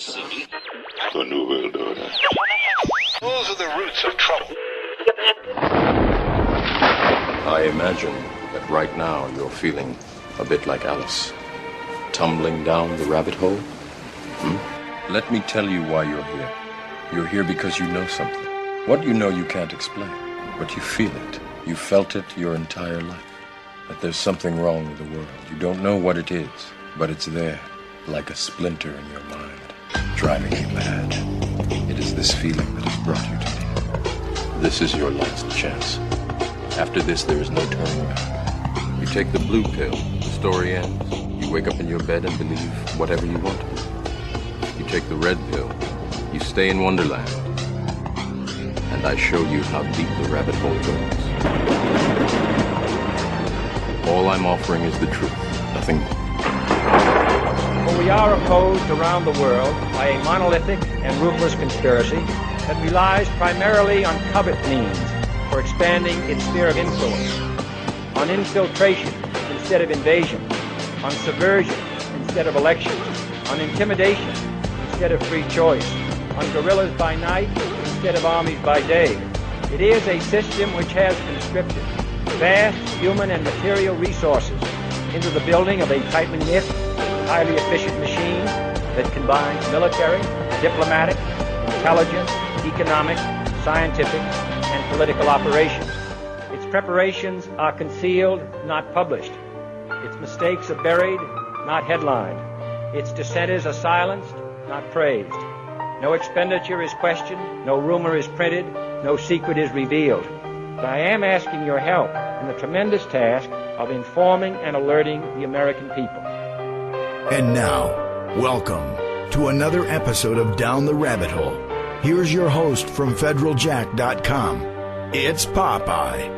The New World Order. Those are the roots of trouble. I imagine that right now you're feeling a bit like Alice, tumbling down the rabbit hole. Let me tell you why you're here. You're here because you know something. What you know you can't explain, but you feel it. You felt it your entire life. That there's something wrong with the world. You don't know what it is, but it's there, like a splinter in your mind, driving you mad. It is this feeling that has brought you to me. This is your last chance. After this, there is no turning back. You take the blue pill, the story ends. You wake up in your bed and believe whatever you want to believe. You take the red pill, you stay in Wonderland, and I show you how deep the rabbit hole goes. All I'm offering is the truth, nothing more. For we are opposed around the world by a monolithic and ruthless conspiracy that relies primarily on covert means for expanding its sphere of influence, on infiltration instead of invasion, on subversion instead of elections, on intimidation instead of free choice, on guerrillas by night instead of armies by day. It is a system which has conscripted vast human and material resources into the building of a tightly knit, highly efficient machine that combines military, diplomatic, intelligence, economic, scientific, and political operations. Its preparations are concealed, not published. Its mistakes are buried, not headlined. Its dissenters are silenced, not praised. No expenditure is questioned, no rumor is printed, no secret is revealed. But I am asking your help in the tremendous task of informing and alerting the American people. And now, welcome to another episode of Down the Rabbit Hole. Here's your host from federaljack.com. It's Popeye.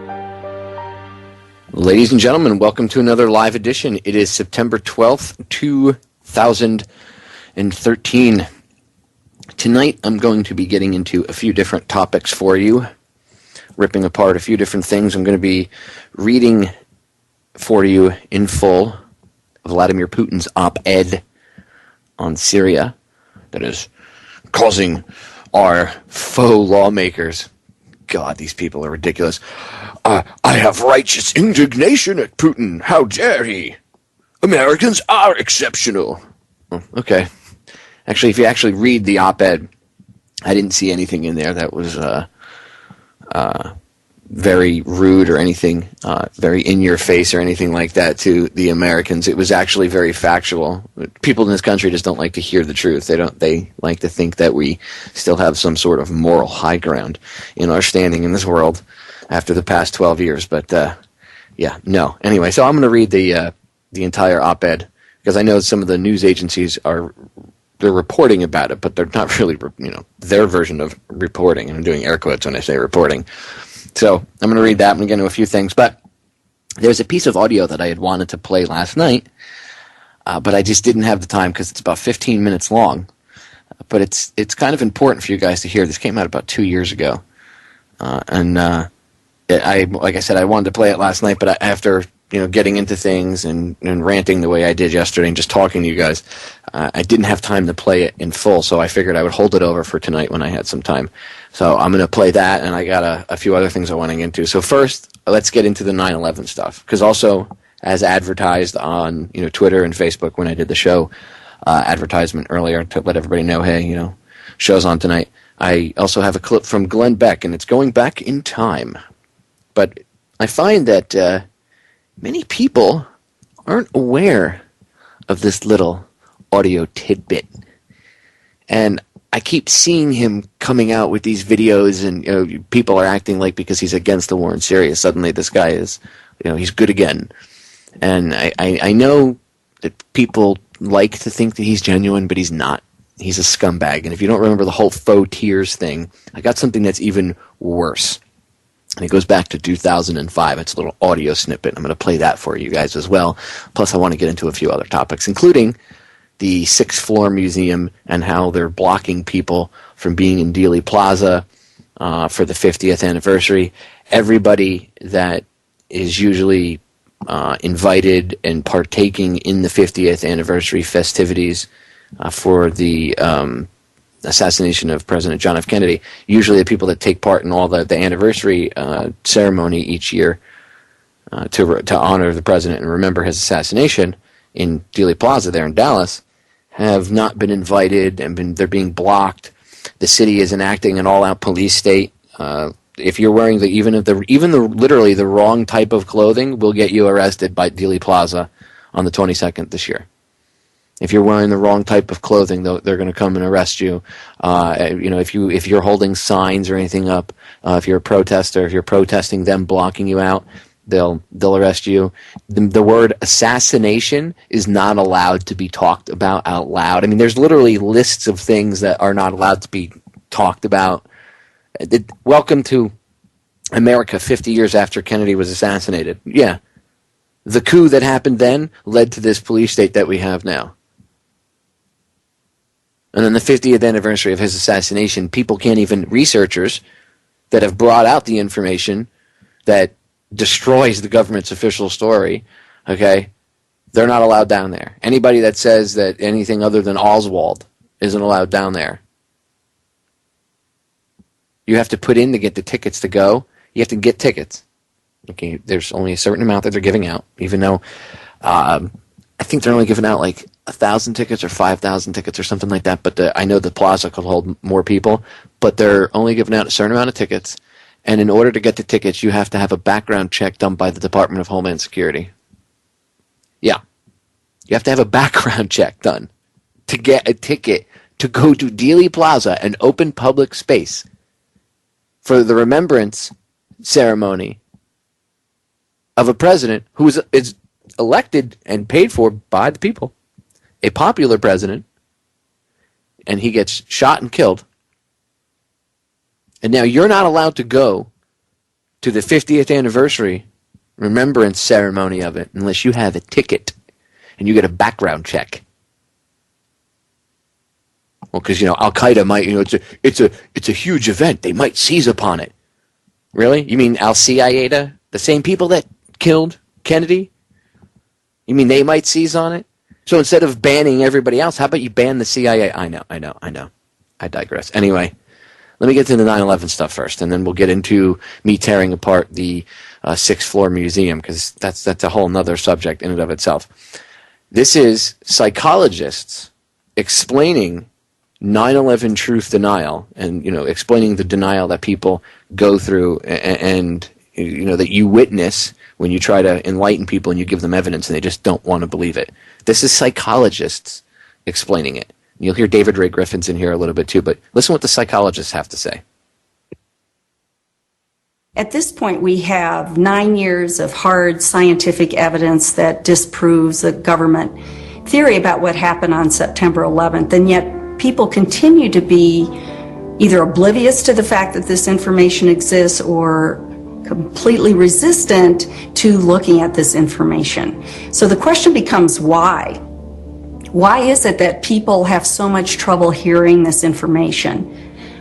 Ladies and gentlemen, welcome to another live edition. It is September 12th, 2013. Tonight, I'm going to be getting into a few different topics for you, ripping apart a few different things. I'm going to be reading for you in full Vladimir Putin's op-ed on Syria that is causing our faux lawmakers. God, these people are ridiculous. I have righteous indignation at Putin. How dare he? Americans are exceptional. Oh, okay. Actually, if you actually read the op-ed, I didn't see anything in there that was very rude or anything, very in your face or anything like that to the Americans. It was actually very factual. People in this country just don't like to hear the truth. They like to think that we still have some sort of moral high ground in our standing in this world after the past 12 years. But yeah, no. Anyway, so I'm going to read the entire op-ed because I know some of the news agencies they're reporting about it, but they're not really, their version of reporting. And I'm doing air quotes when I say reporting. So I'm going to read that. I'm going to get into a few things. But there's a piece of audio that I had wanted to play last night, but I just didn't have the time because it's about 15 minutes long. But it's kind of important for you guys to hear. This came out about 2 years ago. Like I said, I wanted to play it last night, but after getting into things and ranting the way I did yesterday and just talking to you guys, I didn't have time to play it in full, so I figured I would hold it over for tonight when I had some time. So I'm going to play that, and I got a few other things I want to get into. So first, let's get into the 9/11 stuff, because also, as advertised on Twitter and Facebook when I did the show advertisement earlier to let everybody know, hey, show's on tonight, I also have a clip from Glenn Beck, and it's going back in time. But I find that many people aren't aware of this little audio tidbit. And I keep seeing him coming out with these videos, and people are acting like because he's against the war in Syria, suddenly this guy is, he's good again. And I know that people like to think that he's genuine, but he's not. He's a scumbag. And if you don't remember the whole faux tears thing, I got something that's even worse. And it goes back to 2005. It's a little audio snippet. I'm going to play that for you guys as well. Plus, I want to get into a few other topics, including the Sixth Floor Museum and how they're blocking people from being in Dealey Plaza for the 50th anniversary. Everybody that is usually invited and partaking in the 50th anniversary festivities for the assassination of President John F. Kennedy. Usually the people that take part in all the anniversary ceremony each year to honor the president and remember his assassination in Dealey Plaza there in Dallas have not been invited and they're being blocked. The city is enacting an all-out police state. If you're wearing literally the wrong type of clothing, will get you arrested by Dealey Plaza on the 22nd this year. If you're wearing the wrong type of clothing, they're going to come and arrest you. If you're holding signs or anything up, if you're a protester, if you're protesting them blocking you out, they'll arrest you. The word assassination is not allowed to be talked about out loud. I mean, there's literally lists of things that are not allowed to be talked about. Welcome to America 50 years after Kennedy was assassinated. Yeah. The coup that happened then led to this police state that we have now. And on the 50th anniversary of his assassination, researchers that have brought out the information that destroys the government's official story, okay, they're not allowed down there. Anybody that says that anything other than Oswald isn't allowed down there. You have to put in to get the tickets to go. You have to get tickets. Okay, there's only a certain amount that they're giving out, even though I think they're only giving out like 1,000 tickets or 5,000 tickets or something like that. But I know the plaza could hold more people, but they're only giving out a certain amount of tickets. And in order to get the tickets, you have to have a background check done by the Department of Homeland Security. Yeah, you have to have a background check done to get a ticket to go to Dealey Plaza, an open public space, for the remembrance ceremony of a president who is elected and paid for by the people, a popular president, and he gets shot and killed. And now you're not allowed to go to the 50th anniversary remembrance ceremony of it unless you have a ticket and you get a background check. Well, because Al-Qaeda might, it's a huge event. They might seize upon it. Really? You mean Al-Qaeda, the same people that killed Kennedy? You mean they might seize on it? So instead of banning everybody else, how about you ban the CIA? I know. I digress. Anyway, let me get to the 9/11 stuff first, and then we'll get into me tearing apart the sixth floor museum, because that's a whole nother subject in and of itself. This is psychologists explaining 9/11 truth denial, and explaining the denial that people go through, and that you witness when you try to enlighten people and you give them evidence and they just don't want to believe it. This is psychologists explaining it. You'll hear David Ray Griffin's in here a little bit too, but listen what the psychologists have to say. At this point, we have 9 years of hard scientific evidence that disproves the government theory about what happened on September 11th, and yet people continue to be either oblivious to the fact that this information exists or completely resistant to looking at this information. So the question becomes why? Why is it that people have so much trouble hearing this information?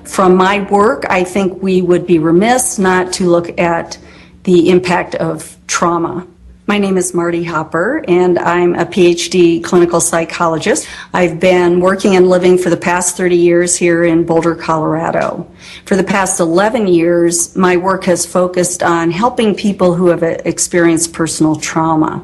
From my work, I think we would be remiss not to look at the impact of trauma. My name is Marty Hopper, and I'm a PhD clinical psychologist. I've been working and living for the past 30 years here in Boulder, Colorado. For the past 11 years, my work has focused on helping people who have experienced personal trauma.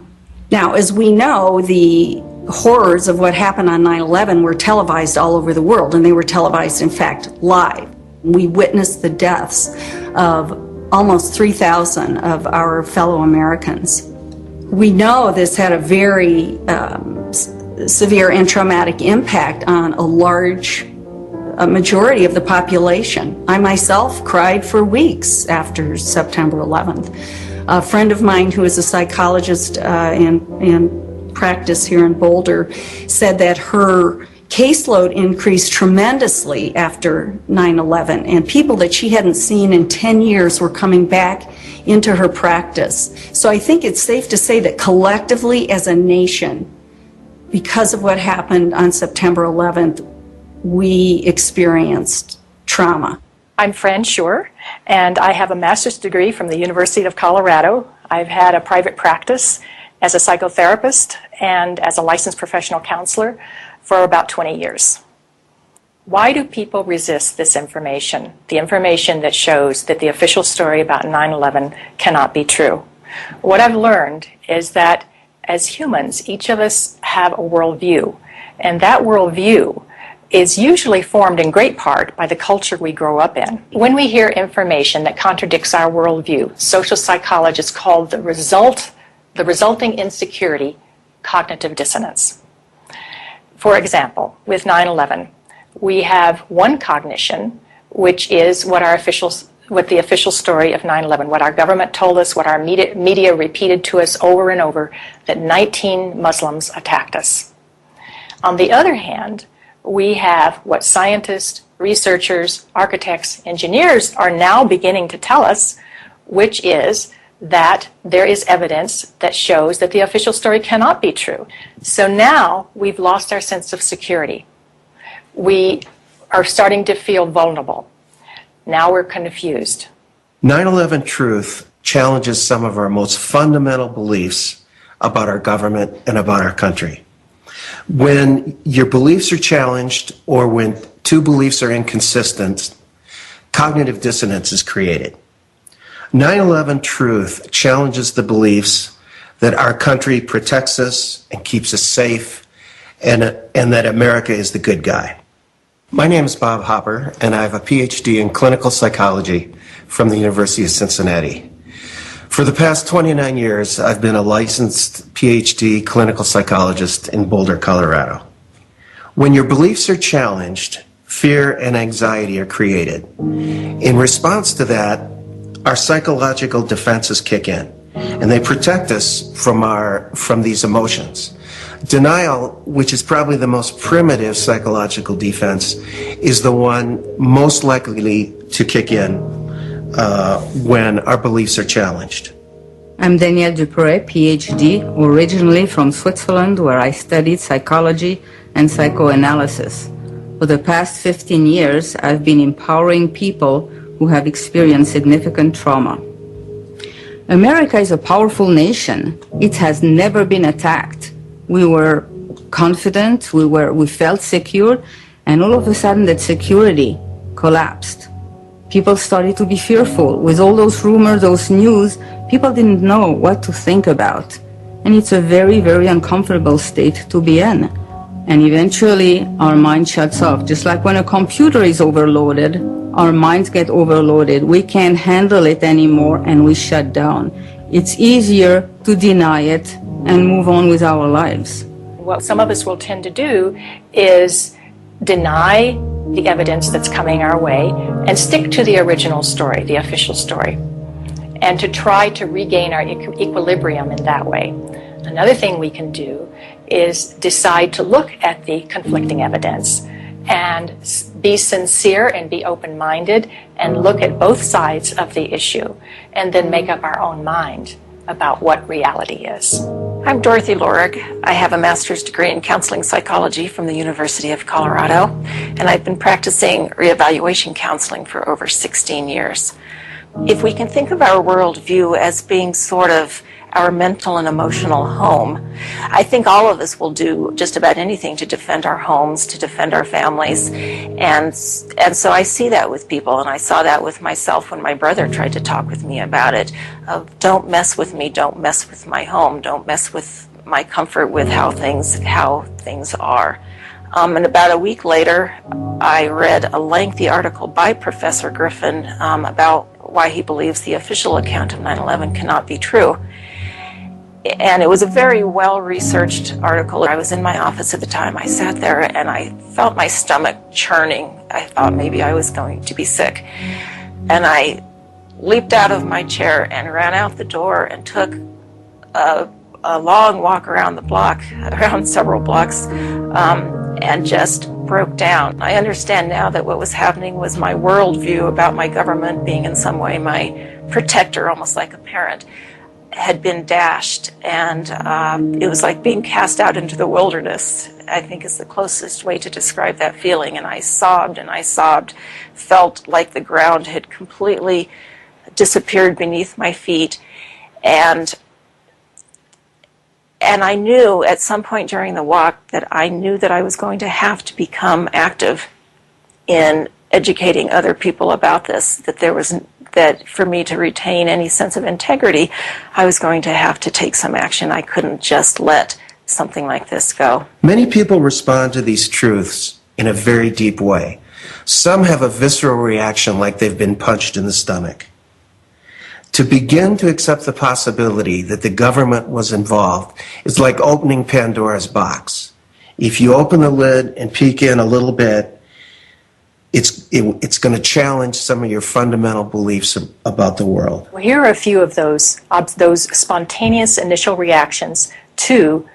Now, as we know, the horrors of what happened on 9/11 were televised all over the world, and they were televised, in fact, live. We witnessed the deaths of almost 3,000 of our fellow Americans. We know this had a very severe and traumatic impact on a majority of the population. I myself cried for weeks after September 11th. A friend of mine who is a psychologist in practice here in Boulder said that her caseload increased tremendously after 9/11, and people that she hadn't seen in 10 years were coming back into her practice. So I think it's safe to say that collectively as a nation, because of what happened on September 11th, we experienced trauma. I'm Fran Schur, and I have a master's degree from the University of Colorado. I've had a private practice as a psychotherapist and as a licensed professional counselor for about 20 years. Why do people resist this information? The information that shows that the official story about 9/11 cannot be true. What I've learned is that as humans, each of us have a worldview, and that worldview is usually formed in great part by the culture we grow up in. When we hear information that contradicts our worldview, social psychologists call the resulting insecurity cognitive dissonance. For example, with 9/11, we have one cognition, which is what the official story of 9/11, what our government told us, what our media repeated to us over and over, that 19 Muslims attacked us. On the other hand, we have what scientists, researchers, architects, engineers are now beginning to tell us, which is that there is evidence that shows that the official story cannot be true. So now we've lost our sense of security. We are starting to feel vulnerable. Now we're confused. 9/11 truth challenges some of our most fundamental beliefs about our government and about our country. When your beliefs are challenged or when two beliefs are inconsistent, cognitive dissonance is created. 9/11 truth challenges the beliefs that our country protects us and keeps us safe and that America is the good guy. My name is Bob Hopper, and I have a PhD in clinical psychology from the University of Cincinnati. For the past 29 years, I've been a licensed PhD clinical psychologist in Boulder, Colorado. When your beliefs are challenged, fear and anxiety are created. In response to that, our psychological defenses kick in, and they protect us from these emotions. Denial, which is probably the most primitive psychological defense, is the one most likely to kick in when our beliefs are challenged. I'm Danielle Dupré, PhD, originally from Switzerland, where I studied psychology and psychoanalysis. For the past 15 years, I've been empowering people who have experienced significant trauma. America is a powerful nation. It has never been attacked. We were confident, we felt secure, and all of a sudden that security collapsed. People started to be fearful. With all those rumors, those news, people didn't know what to think about. And it's a very, very uncomfortable state to be in. And eventually our mind shuts off. Just like when a computer is overloaded, our minds get overloaded. We can't handle it anymore and we shut down. It's easier to deny it and move on with our lives. What some of us will tend to do is deny the evidence that's coming our way and stick to the original story, the official story, and to try to regain our equilibrium in that way. Another thing we can do is decide to look at the conflicting evidence and be sincere and be open-minded and look at both sides of the issue and then make up our own mind about what reality is. I'm Dorothy Lorig. I have a master's degree in counseling psychology from the University of Colorado, and I've been practicing reevaluation counseling for over 16 years. If we can think of our worldview as being sort of our mental and emotional home, I think all of us will do just about anything to defend our homes, to defend our families, and so I see that with people, and I saw that with myself when my brother tried to talk with me about it, of don't mess with me, don't mess with my home, don't mess with my comfort with how things are. And about a week later, I read a lengthy article by Professor Griffin about why he believes the official account of 9/11 cannot be true. And it was a very well-researched article. I was in my office at the time. I sat there and I felt my stomach churning. I thought maybe I was going to be sick. And I leaped out of my chair and ran out the door and took a long walk around the block, around several blocks, and just broke down. I understand now that what was happening was my worldview about my government being in some way my protector, almost like a parent, had been dashed, and it was like being cast out into the wilderness, I think is the closest way to describe that feeling. And I sobbed, felt like the ground had completely disappeared beneath my feet. And And I knew at some point during the walk that I knew that I was going to have to become active in educating other people about this, that for me to retain any sense of integrity, I was going to have to take some action. I couldn't just let something like this go. Many people respond to these truths in a very deep way. Some have a visceral reaction like they've been punched in the stomach. To begin to accept the possibility that the government was involved is like opening Pandora's box. If you open the lid and peek in a little bit, it's going to challenge some of your fundamental beliefs about the world. Well, here are a few of those spontaneous initial reactions to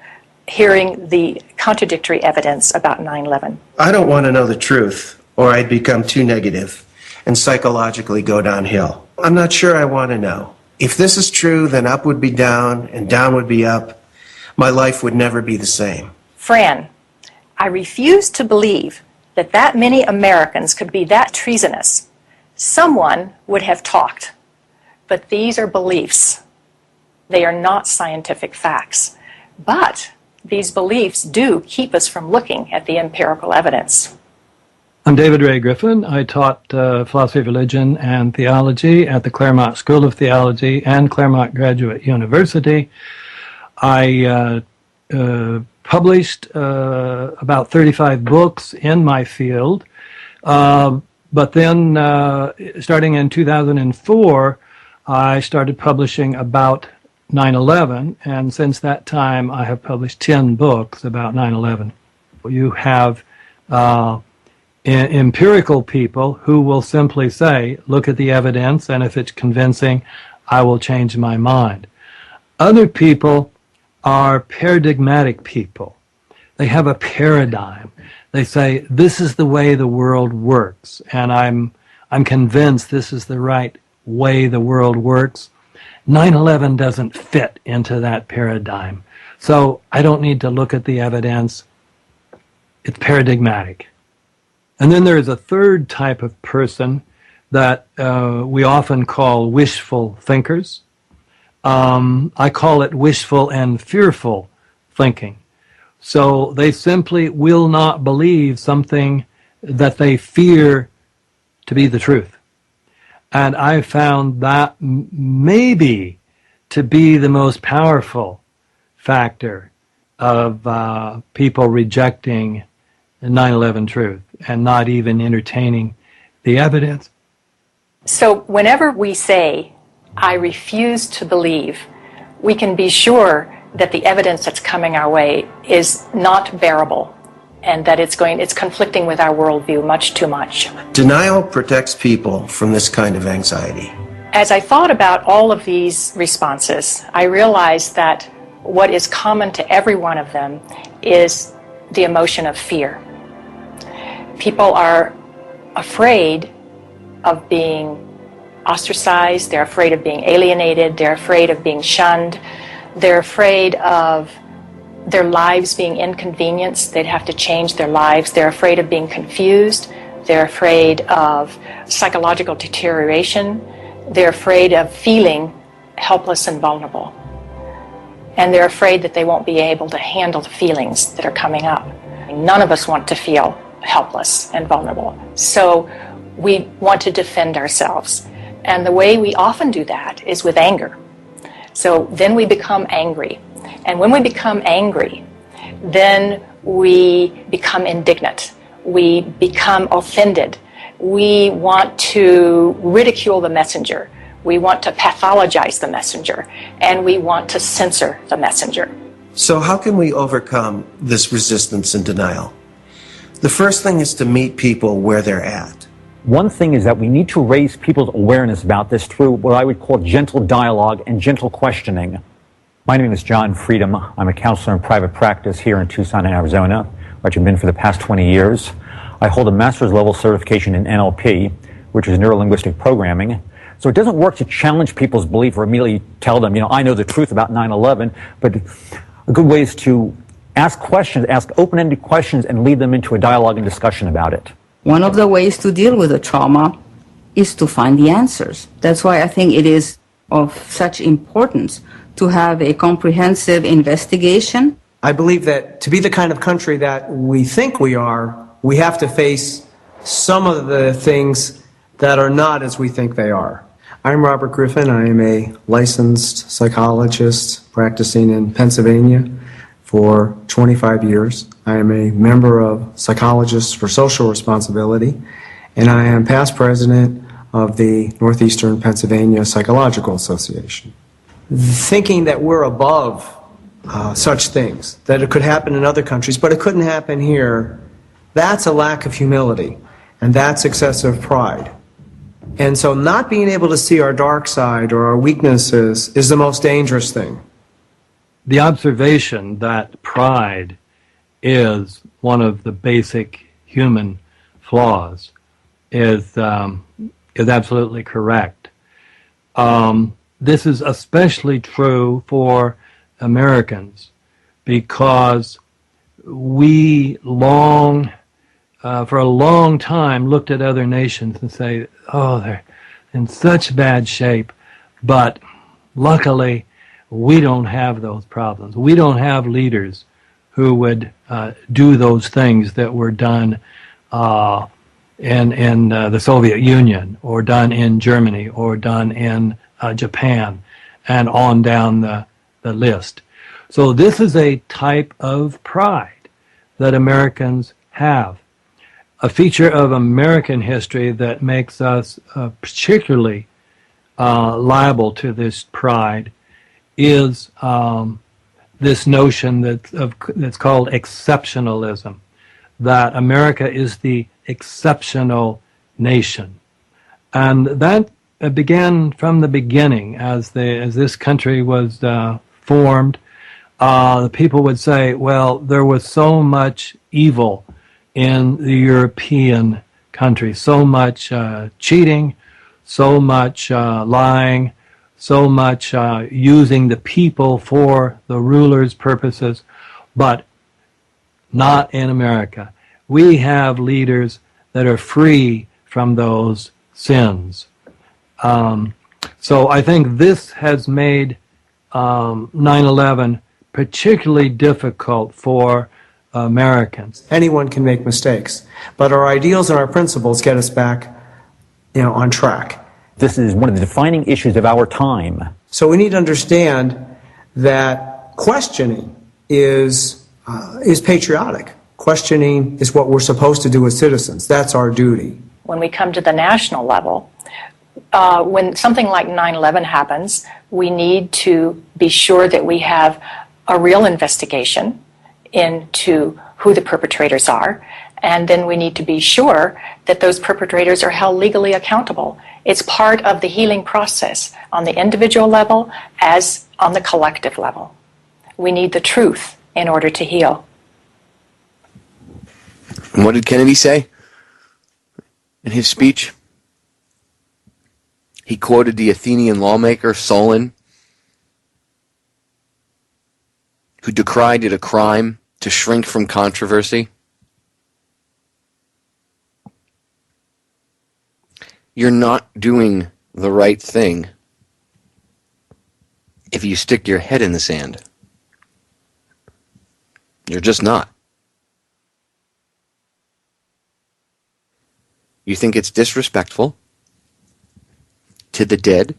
hearing the contradictory evidence about 9/11. I don't want to know the truth, or I'd become too negative and psychologically go downhill. I'm not sure I want to know. If this is true, then up would be down and down would be up. My life would never be the same. Fran, I refuse to believe that many Americans could be that treasonous. Someone would have talked. But these are beliefs. They are not scientific facts. But these beliefs do keep us from looking at the empirical evidence. I'm David Ray Griffin. I taught philosophy of religion and theology at the Claremont School of Theology and Claremont Graduate University. I published about 35 books in my field, but then starting in 2004, I started publishing about 9/11, and since that time I have published 10 books about 9/11. You have empirical people who will simply say, look at the evidence, and if it's convincing, I will change my mind. Other people are paradigmatic people. They have a paradigm. They say, this is the way the world works, and I'm convinced this is the right way the world works. 9/11 doesn't fit into that paradigm. So I don't need to look at the evidence. It's paradigmatic. And then there's a third type of person that we often call wishful thinkers. I call it wishful and fearful thinking. So they simply will not believe something that they fear to be the truth. And I found that maybe to be the most powerful factor of people rejecting the 9/11 truth and not even entertaining the evidence. So whenever we say, I refuse to believe, we can be sure that the evidence that's coming our way is not bearable and that it's conflicting with our worldview much too much. Denial protects people from this kind of anxiety. As I thought about all of these responses, I realized that what is common to every one of them is the emotion of fear. People are afraid of being ostracized, they're afraid of being alienated, they're afraid of being shunned, they're afraid of their lives being inconvenienced, they'd have to change their lives, they're afraid of being confused, they're afraid of psychological deterioration, they're afraid of feeling helpless and vulnerable. And they're afraid that they won't be able to handle the feelings that are coming up. None of us want to feel helpless and vulnerable. So we want to defend ourselves. And the way we often do that is with anger. So then we become angry. And when we become angry, then we become indignant. We become offended. We want to ridicule the messenger. We want to pathologize the messenger. And we want to censor the messenger. So how can we overcome this resistance and denial? The first thing is to meet people where they're at. One thing is that we need to raise people's awareness about this through what I would call gentle dialogue and gentle questioning. My name is John Freedom. I'm a counselor in private practice here in Tucson, Arizona, which I've been for the past 20 years. I hold a master's level certification in NLP, which is neuro-linguistic programming. So it doesn't work to challenge people's belief or immediately tell them, I know the truth about 9/11, but a good way is to ask questions, ask open-ended questions, and lead them into a dialogue and discussion about it. One of the ways to deal with the trauma is to find the answers. That's why I think it is of such importance to have a comprehensive investigation? I believe that to be the kind of country that we think we are, we have to face some of the things that are not as we think they are. I'm Robert Griffin. I am a licensed psychologist practicing in Pennsylvania for 25 years. I am a member of Psychologists for Social Responsibility, and I am past president of the Northeastern Pennsylvania Psychological Association. Thinking that we're above such things, that it could happen in other countries, but it couldn't happen here, that's a lack of humility, and that's excessive pride. And so not being able to see our dark side or our weaknesses is the most dangerous thing. The observation that pride is one of the basic human flaws is absolutely correct. This is especially true for Americans because we for a long time looked at other nations and say, oh, they're in such bad shape, but luckily we don't have those problems. We don't have leaders who would do those things that were done in the Soviet Union, or done in Germany, or done in Japan, and on down the list. So this is a type of pride that Americans have. A feature of American history that makes us particularly liable to this pride is this notion that's called exceptionalism, that America is the exceptional nation. And that began from the beginning. As this country was formed, the people would say, well, there was so much evil in the European countries, so much cheating, so much lying, so much using the people for the ruler's purposes, but not in America. We have leaders that are free from those sins. So I think this has made 9/11 particularly difficult for Americans. Anyone can make mistakes, but our ideals and our principles get us back, on track. This is one of the defining issues of our time. So we need to understand that questioning is patriotic. Questioning is what we're supposed to do as citizens. That's our duty. When we come to the national level, when something like 9/11 happens, we need to be sure that we have a real investigation into who the perpetrators are, and then we need to be sure that those perpetrators are held legally accountable. It's part of the healing process on the individual level as on the collective level. We need the truth in order to heal. And what did Kennedy say in his speech? He quoted the Athenian lawmaker Solon, who decried it a crime to shrink from controversy. You're not doing the right thing if you stick your head in the sand. You're just not. You think it's disrespectful to the dead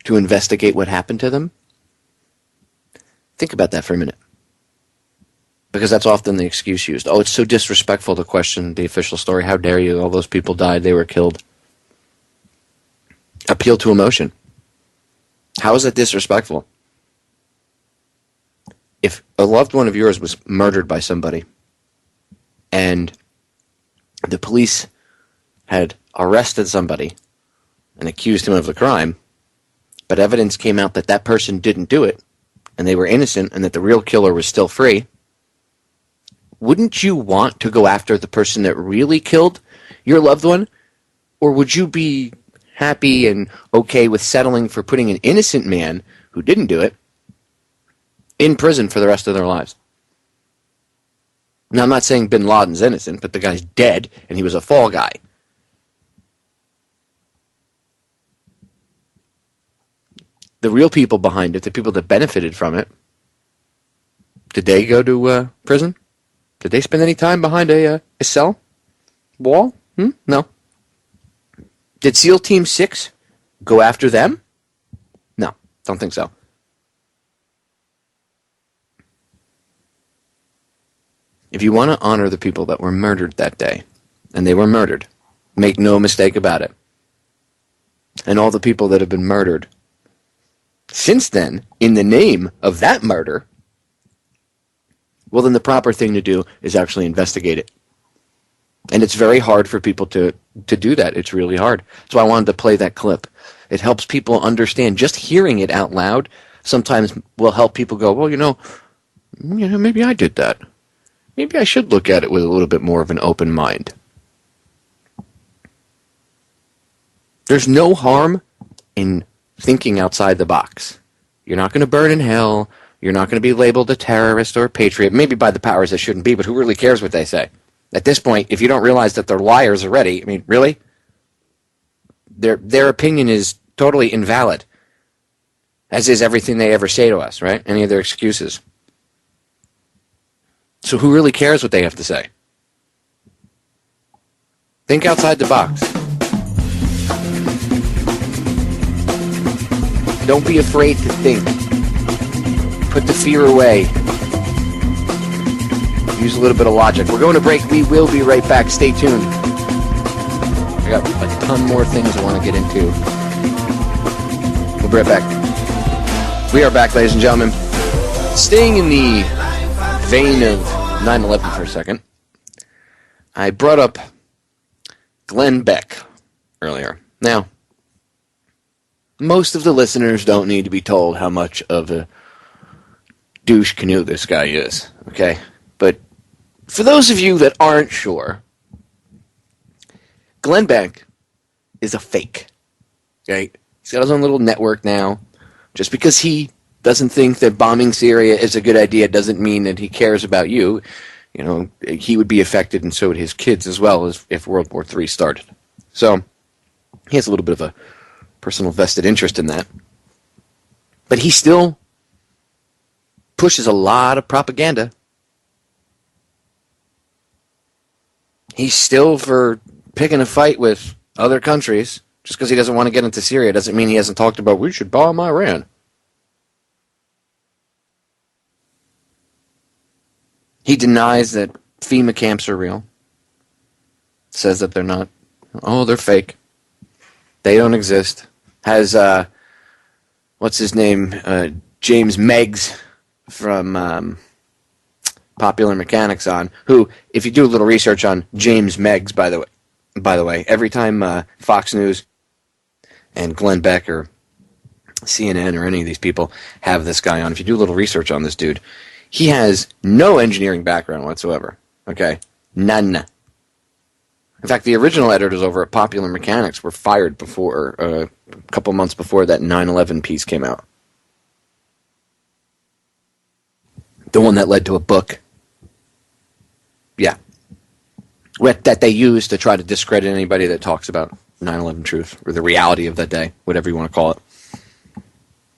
to investigate what happened to them? Think about that for a minute. Because that's often the excuse used. Oh, it's so disrespectful to question the official story. How dare you? All those people died. They were killed. Appeal to emotion. How is that disrespectful? If a loved one of yours was murdered by somebody and the police had arrested somebody and accused him of the crime, but evidence came out that that person didn't do it and they were innocent and that the real killer was still free, wouldn't you want to go after the person that really killed your loved one? Or would you be happy and okay with settling for putting an innocent man who didn't do it in prison for the rest of their lives? Now, I'm not saying bin Laden's innocent, but the guy's dead and he was a fall guy. the real people behind it, the people that benefited from it, did they go to prison? Did they spend any time behind a cell wall? No. Did SEAL Team 6 go after them? No, don't think so. If you want to honor the people that were murdered that day, and they were murdered, make no mistake about it, and all the people that have been murdered since then, in the name of that murder, well, then the proper thing to do is actually investigate it. And it's very hard for people to do that. It's really hard. So I wanted to play that clip. It helps people understand. Just hearing it out loud sometimes will help people go, well, maybe I did that. Maybe I should look at it with a little bit more of an open mind. There's no harm in thinking outside the box. You're not going to burn in hell. You're not going to be labeled a terrorist or a patriot, maybe by the powers that shouldn't be, but who really cares what they say? At this point, if you don't realize that they're liars already, I mean, really? Their opinion is totally invalid, as is everything they ever say to us, right? Any of their excuses. So who really cares what they have to say? Think outside the box. Don't be afraid to think. Put the fear away. Use a little bit of logic. We're going to break. We will be right back. Stay tuned. I got a ton more things I want to get into. We'll be right back. We are back, ladies and gentlemen. Staying in the vein of 9/11 for a second, I brought up Glenn Beck earlier. Now, most of the listeners don't need to be told how much of a douche canoe this guy is, okay? But for those of you that aren't sure, Glenn Beck is a fake, okay? He's got his own little network now. Just because he doesn't think that bombing Syria is a good idea doesn't mean that he cares about you. You know, he would be affected, and so would his kids as well, as if World War III started. So he has a little bit of a personal vested interest in that. But he still pushes a lot of propaganda. He's still for picking a fight with other countries. Just because he doesn't want to get into Syria doesn't mean he hasn't talked about we should bomb Iran. He denies that FEMA camps are real. Says that they're not. Oh, they're fake. They don't exist. Has, what's his name? James Meggs from Popular Mechanics on, who, if you do a little research on James Meggs, by the way, every time Fox News and Glenn Beck or CNN or any of these people have this guy on, if you do a little research on this dude, he has no engineering background whatsoever. Okay? None. In fact, the original editors over at Popular Mechanics were fired before, a couple months before that 9/11 piece came out. The one that led to a book. Yeah. That they use to try to discredit anybody that talks about 9/11 truth, or the reality of that day, whatever you want to call it.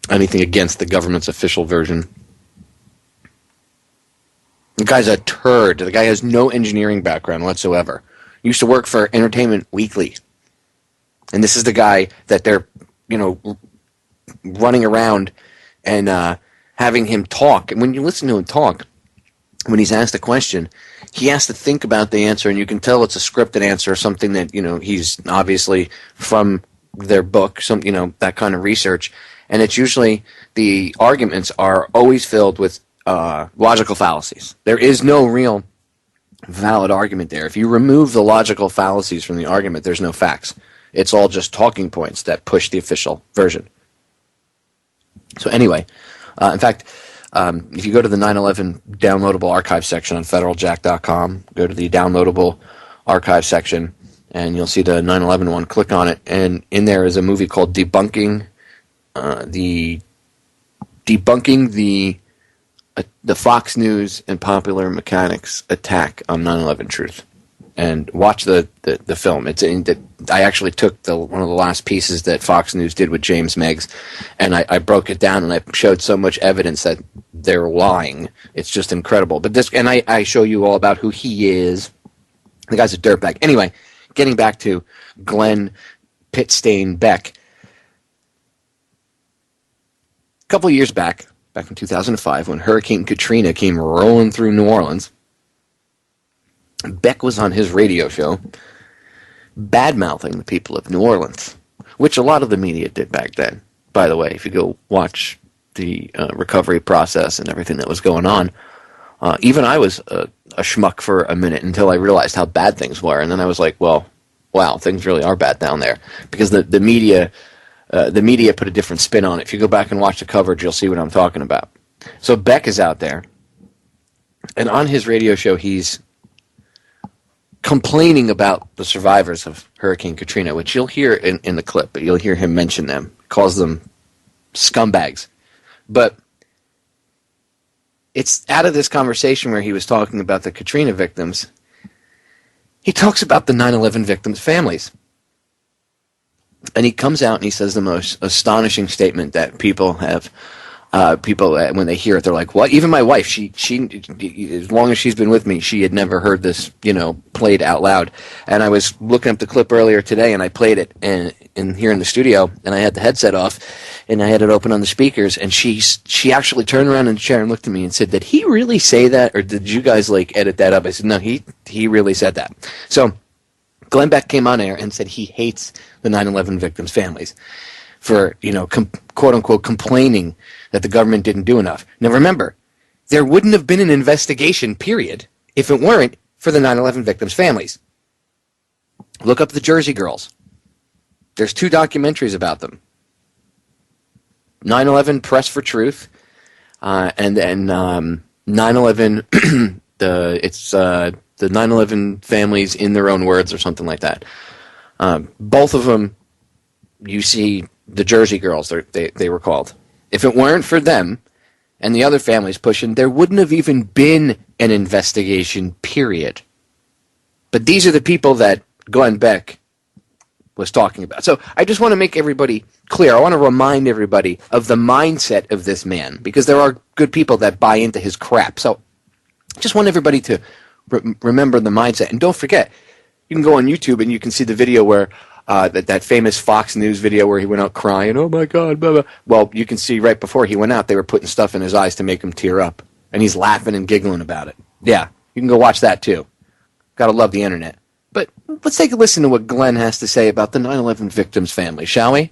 Anything against the government's official version. The guy's a turd. The guy has no engineering background whatsoever. He used to work for Entertainment Weekly. And this is the guy that they're, running around and having him talk. And when you listen to him talk, when he's asked a question, he has to think about the answer, and you can tell it's a scripted answer, something that, he's obviously from their book, that kind of research. And it's usually, the arguments are always filled with logical fallacies. There is no real valid argument there. If you remove the logical fallacies from the argument, there's no facts. It's all just talking points that push the official version. So anyway, in fact, if you go to the 9/11 downloadable archive section on federaljack.com, go to the downloadable archive section, and you'll see the 9/11 one. Click on it, and in there is a movie called Debunking the Fox News and Popular Mechanics attack on 9/11 truth. and watch the film. I actually took one of the last pieces that Fox News did with James Meggs, and I broke it down, and I showed so much evidence that they're lying. It's just incredible. But I show you all about who he is. The guy's a dirtbag. Anyway, getting back to Glenn Pitstein Beck. A couple of years back in 2005, when Hurricane Katrina came rolling through New Orleans, Beck was on his radio show bad-mouthing the people of New Orleans, which a lot of the media did back then. By the way, if you go watch the recovery process and everything that was going on, even I was a schmuck for a minute until I realized how bad things were, and then I was like, well, wow, things really are bad down there, because the media put a different spin on it. If you go back and watch the coverage, you'll see what I'm talking about. So Beck is out there, and on his radio show, he's complaining about the survivors of Hurricane Katrina, which you'll hear in the clip, but you'll hear him mention them, calls them scumbags. But it's out of this conversation where he was talking about the Katrina victims, he talks about the 9/11 victims' families. And he comes out and he says the most astonishing statement that people have. People, when they hear it, they're like, "What?" Even my wife, she, as long as she's been with me, she had never heard this, played out loud. And I was looking up the clip earlier today, and I played it in here in the studio, and I had the headset off, and I had it open on the speakers, and she actually turned around in the chair and looked at me and said, "Did he really say that, or did you guys edit that up?" I said, "No, he really said that." So Glenn Beck came on air and said he hates the 9/11 victims' families for, quote-unquote, complaining that the government didn't do enough. Now remember, there wouldn't have been an investigation, period, if it weren't for the 9/11 victims' families. Look up the Jersey Girls. There's 2 documentaries about them. 9/11 Press for Truth, and then 9/11, the 9/11 families in their own words, or something like that. Both of them, you see the Jersey Girls, they were called. If it weren't for them and the other families pushing, there wouldn't have even been an investigation, period. But these are the people that Glenn Beck was talking about. So I just want to make everybody clear. I want to remind everybody of the mindset of this man, because there are good people that buy into his crap. So I just want everybody to remember the mindset. And don't forget, you can go on YouTube and you can see the video where that famous Fox News video where he went out crying, "Oh my God, blah, blah." Well, you can see right before he went out, they were putting stuff in his eyes to make him tear up. And he's laughing and giggling about it. Yeah, you can go watch that too. Gotta love the internet. But let's take a listen to what Glenn has to say about the 9/11 victims' family, shall we?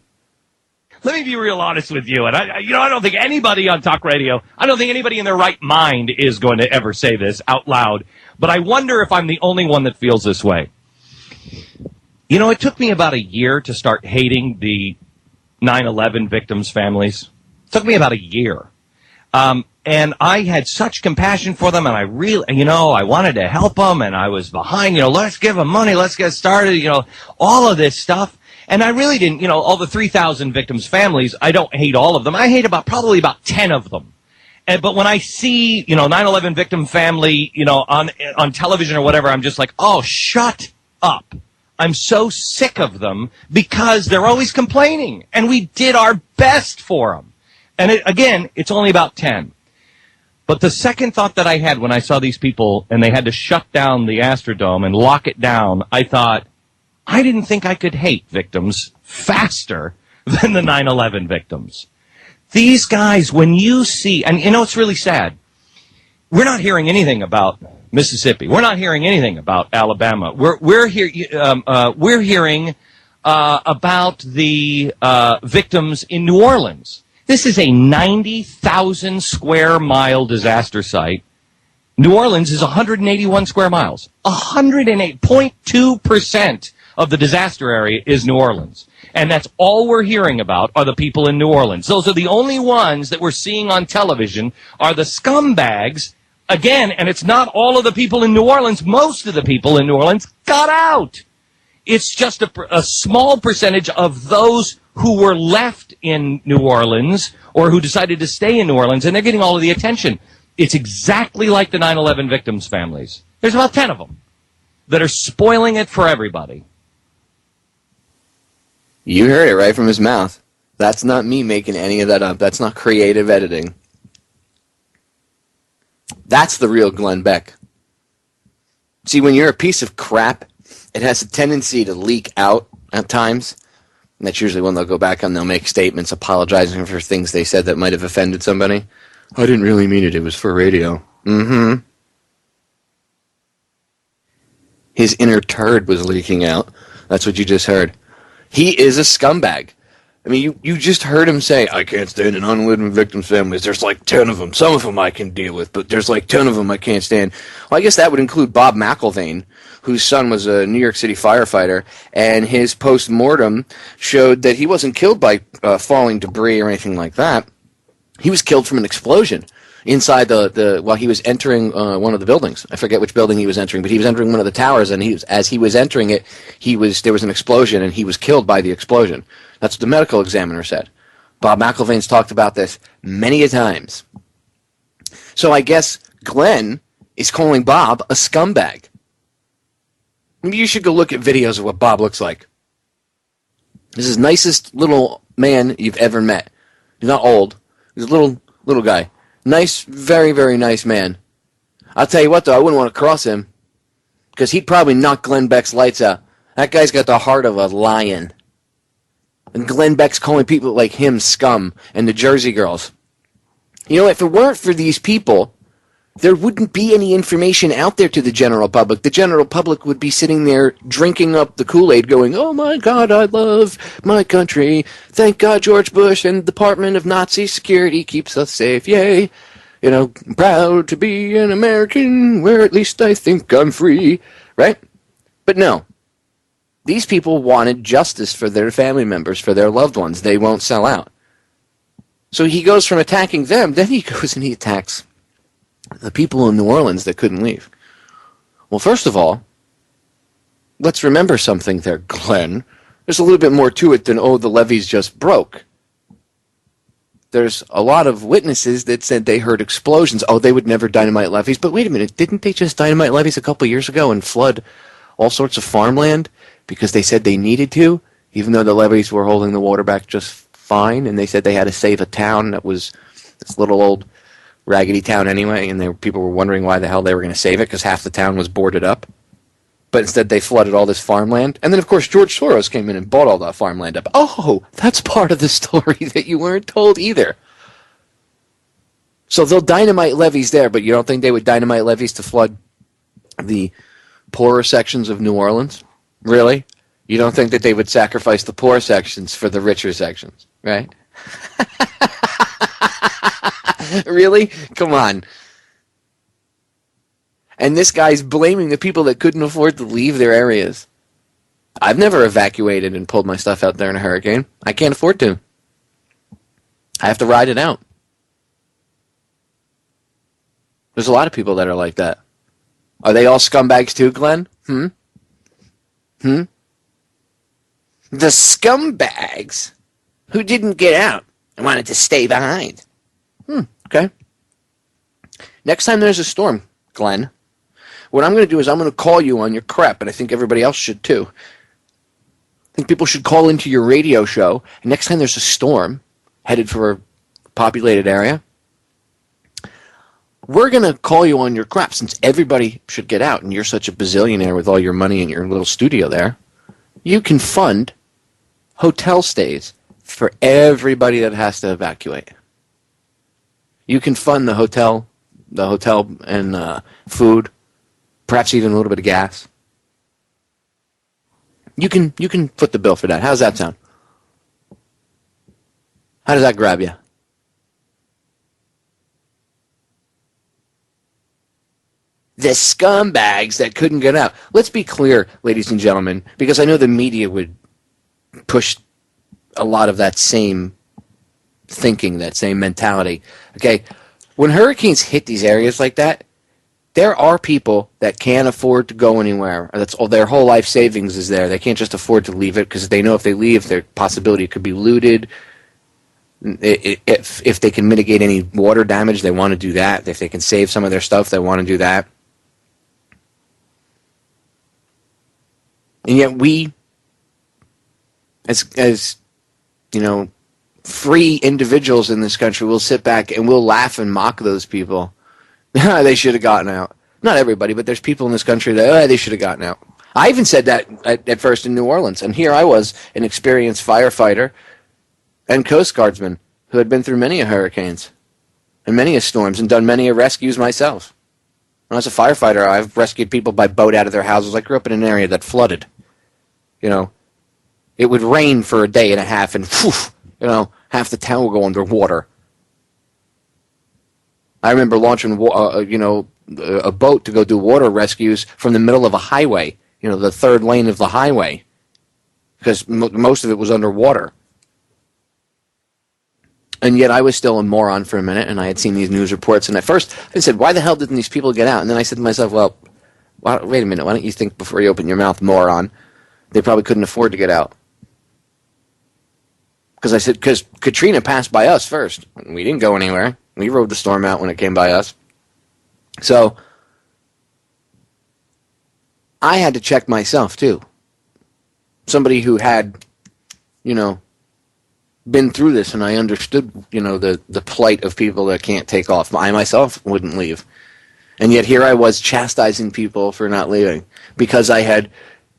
Let me be real honest with you. And I don't think anybody on talk radio, I don't think anybody in their right mind is going to ever say this out loud. But I wonder if I'm the only one that feels this way. It took me about a year to start hating the 9/11 victims' families. It took me about a year. And I had such compassion for them, and I really, I wanted to help them, and I was behind, let's give them money, let's get started, all of this stuff. And I really didn't, all the 3,000 victims' families, I don't hate all of them. I hate probably about 10 of them. But when I see, 9/11 victim family, on television or whatever, I'm just like, oh, shut up. I'm so sick of them because they're always complaining, and we did our best for them. And again, it's only about 10. But the second thought that I had when I saw these people and they had to shut down the Astrodome and lock it down, I thought, I didn't think I could hate victims faster than the 9/11 victims. These guys, when you see, and it's really sad, we're not hearing anything about Mississippi. We're not hearing anything about Alabama. We're hearing about the victims in New Orleans. This is a 90,000 square mile disaster site. New Orleans is 181 square miles. 108.2% of the disaster area is New Orleans. And that's all we're hearing about are the people in New Orleans. Those are the only ones that we're seeing on television are the scumbags. Again, and it's not all of the people in New Orleans. Most of the people in New Orleans got out. It's just a small percentage of those who were left in New Orleans or who decided to stay in New Orleans, and they're getting all of the attention. It's exactly like the 9/11 victims' families. There's about 10 of them. that are spoiling it for everybody. You heard it right from his mouth. That's not me making any of that up. That's not creative editing. That's the real Glenn Beck. See, when you're a piece of crap, it has a tendency to leak out at times. And that's usually when they'll go back and they'll make statements apologizing for things they said that might have offended somebody. I didn't really mean it. It was for radio. Mm-hmm. His inner turd was leaking out. That's what you just heard. He is a scumbag. I mean, you just heard him say, I can't stand an unwitting victim's families. There's like 10 of them. Some of them I can deal with, but there's like 10 of them I can't stand. Well, I guess that would include Bob McIlvaine, whose son was a New York City firefighter, and his post-mortem showed that he wasn't killed by falling debris or anything like that. He was killed from an explosion inside while he was entering one of the buildings. I forget which building he was entering, but he was entering one of the towers, and as he was entering it, there was an explosion, and he was killed by the explosion. That's what the medical examiner said. Bob McIlvaine's talked about this many a times. So I guess Glenn is calling Bob a scumbag. Maybe you should go look at videos of what Bob looks like. This is the nicest little man you've ever met. He's not old. He's a little guy. Nice, very, very nice man. I'll tell you what, though, I wouldn't want to cross him, because he'd probably knock Glenn Beck's lights out. That guy's got the heart of a lion. And Glenn Beck's calling people like him scum, and the Jersey girls. You know, if it weren't for these people, there wouldn't be any information out there to the general public. The general public would be sitting there drinking up the Kool-Aid going, oh my God, I love my country. Thank God George Bush and the Department of Nazi Security keeps us safe. Yay. You know, I'm proud to be an American where at least I think I'm free. Right? But no. These people wanted justice for their family members, for their loved ones. They won't sell out. So he goes from attacking them, then he goes and he attacks the people in New Orleans that couldn't leave. Well, first of all, let's remember something there, Glenn. There's a little bit more to it than, oh, the levees just broke. There's a lot of witnesses that said they heard explosions. Oh, they would never dynamite levees. But wait a minute, didn't they just dynamite levees a couple years ago and flood all sorts of farmland because they said they needed to, even though the levees were holding the water back just fine, and they said they had to save a town that was this little old raggedy town anyway, and people were wondering why the hell they were going to save it because half the town was boarded up. But instead they flooded all this farmland. And then, of course, George Soros came in and bought all that farmland up. Oh, that's part of the story that you weren't told either. So they'll dynamite levees there, but you don't think they would dynamite levees to flood the poorer sections of New Orleans? Really? You don't think that they would sacrifice the poor sections for the richer sections, right? Really? Come on. And this guy's blaming the people that couldn't afford to leave their areas. I've never evacuated and pulled my stuff out there in a hurricane. I can't afford to. I have to ride it out. There's a lot of people that are like that. Are they all scumbags too, Glenn? The scumbags who didn't get out and wanted to stay behind. Okay. Next time there's a storm, Glenn, what I'm going to do is I'm going to call you on your crap, and I think everybody else should too. I think people should call into your radio show, and next time there's a storm headed for a populated area, we're going to call you on your crap since everybody should get out, and you're such a bazillionaire with all your money in your little studio there. You can fund hotel stays for everybody that has to evacuate. You can fund the hotel and food, perhaps even a little bit of gas. You can foot the bill for that. How's that sound? How does that grab you? The scumbags that couldn't get out. Let's be clear, ladies and gentlemen, because I know the media would push a lot of that same thinking, that same mentality. Okay, when hurricanes hit these areas like that, there are people that can't afford to go anywhere. That's all. Their whole life savings is there. They can't just afford to leave it because they know if they leave, their possibility could be looted. If they can mitigate any water damage, they want to do that. If they can save some of their stuff, they want to do that. And yet we, as you know, free individuals in this country, will sit back and we'll laugh and mock those people. They should have gotten out. Not everybody, but there's people in this country that they should have gotten out. I even said that at first in New Orleans, and here I was, an experienced firefighter and Coast Guardsman who had been through many a hurricanes and many a storms and done many a rescues myself. When I was a firefighter, I've rescued people by boat out of their houses. I grew up in an area that flooded. You know, it would rain for a day and a half, and half the town would go underwater. I remember launching, a boat to go do water rescues from the middle of a highway, the third lane of the highway, because most of it was underwater. And yet I was still a moron for a minute, and I had seen these news reports, and at first I said, why the hell didn't these people get out? And then I said to myself, well, wait a minute, why don't you think before you open your mouth, moron? They probably couldn't afford to get out. Because I said, because Katrina passed by us first. We didn't go anywhere. We rode the storm out when it came by us. So I had to check myself, too. Somebody who had, been through this, and I understood, the plight of people that can't take off. I myself wouldn't leave. And yet here I was chastising people for not leaving because I had,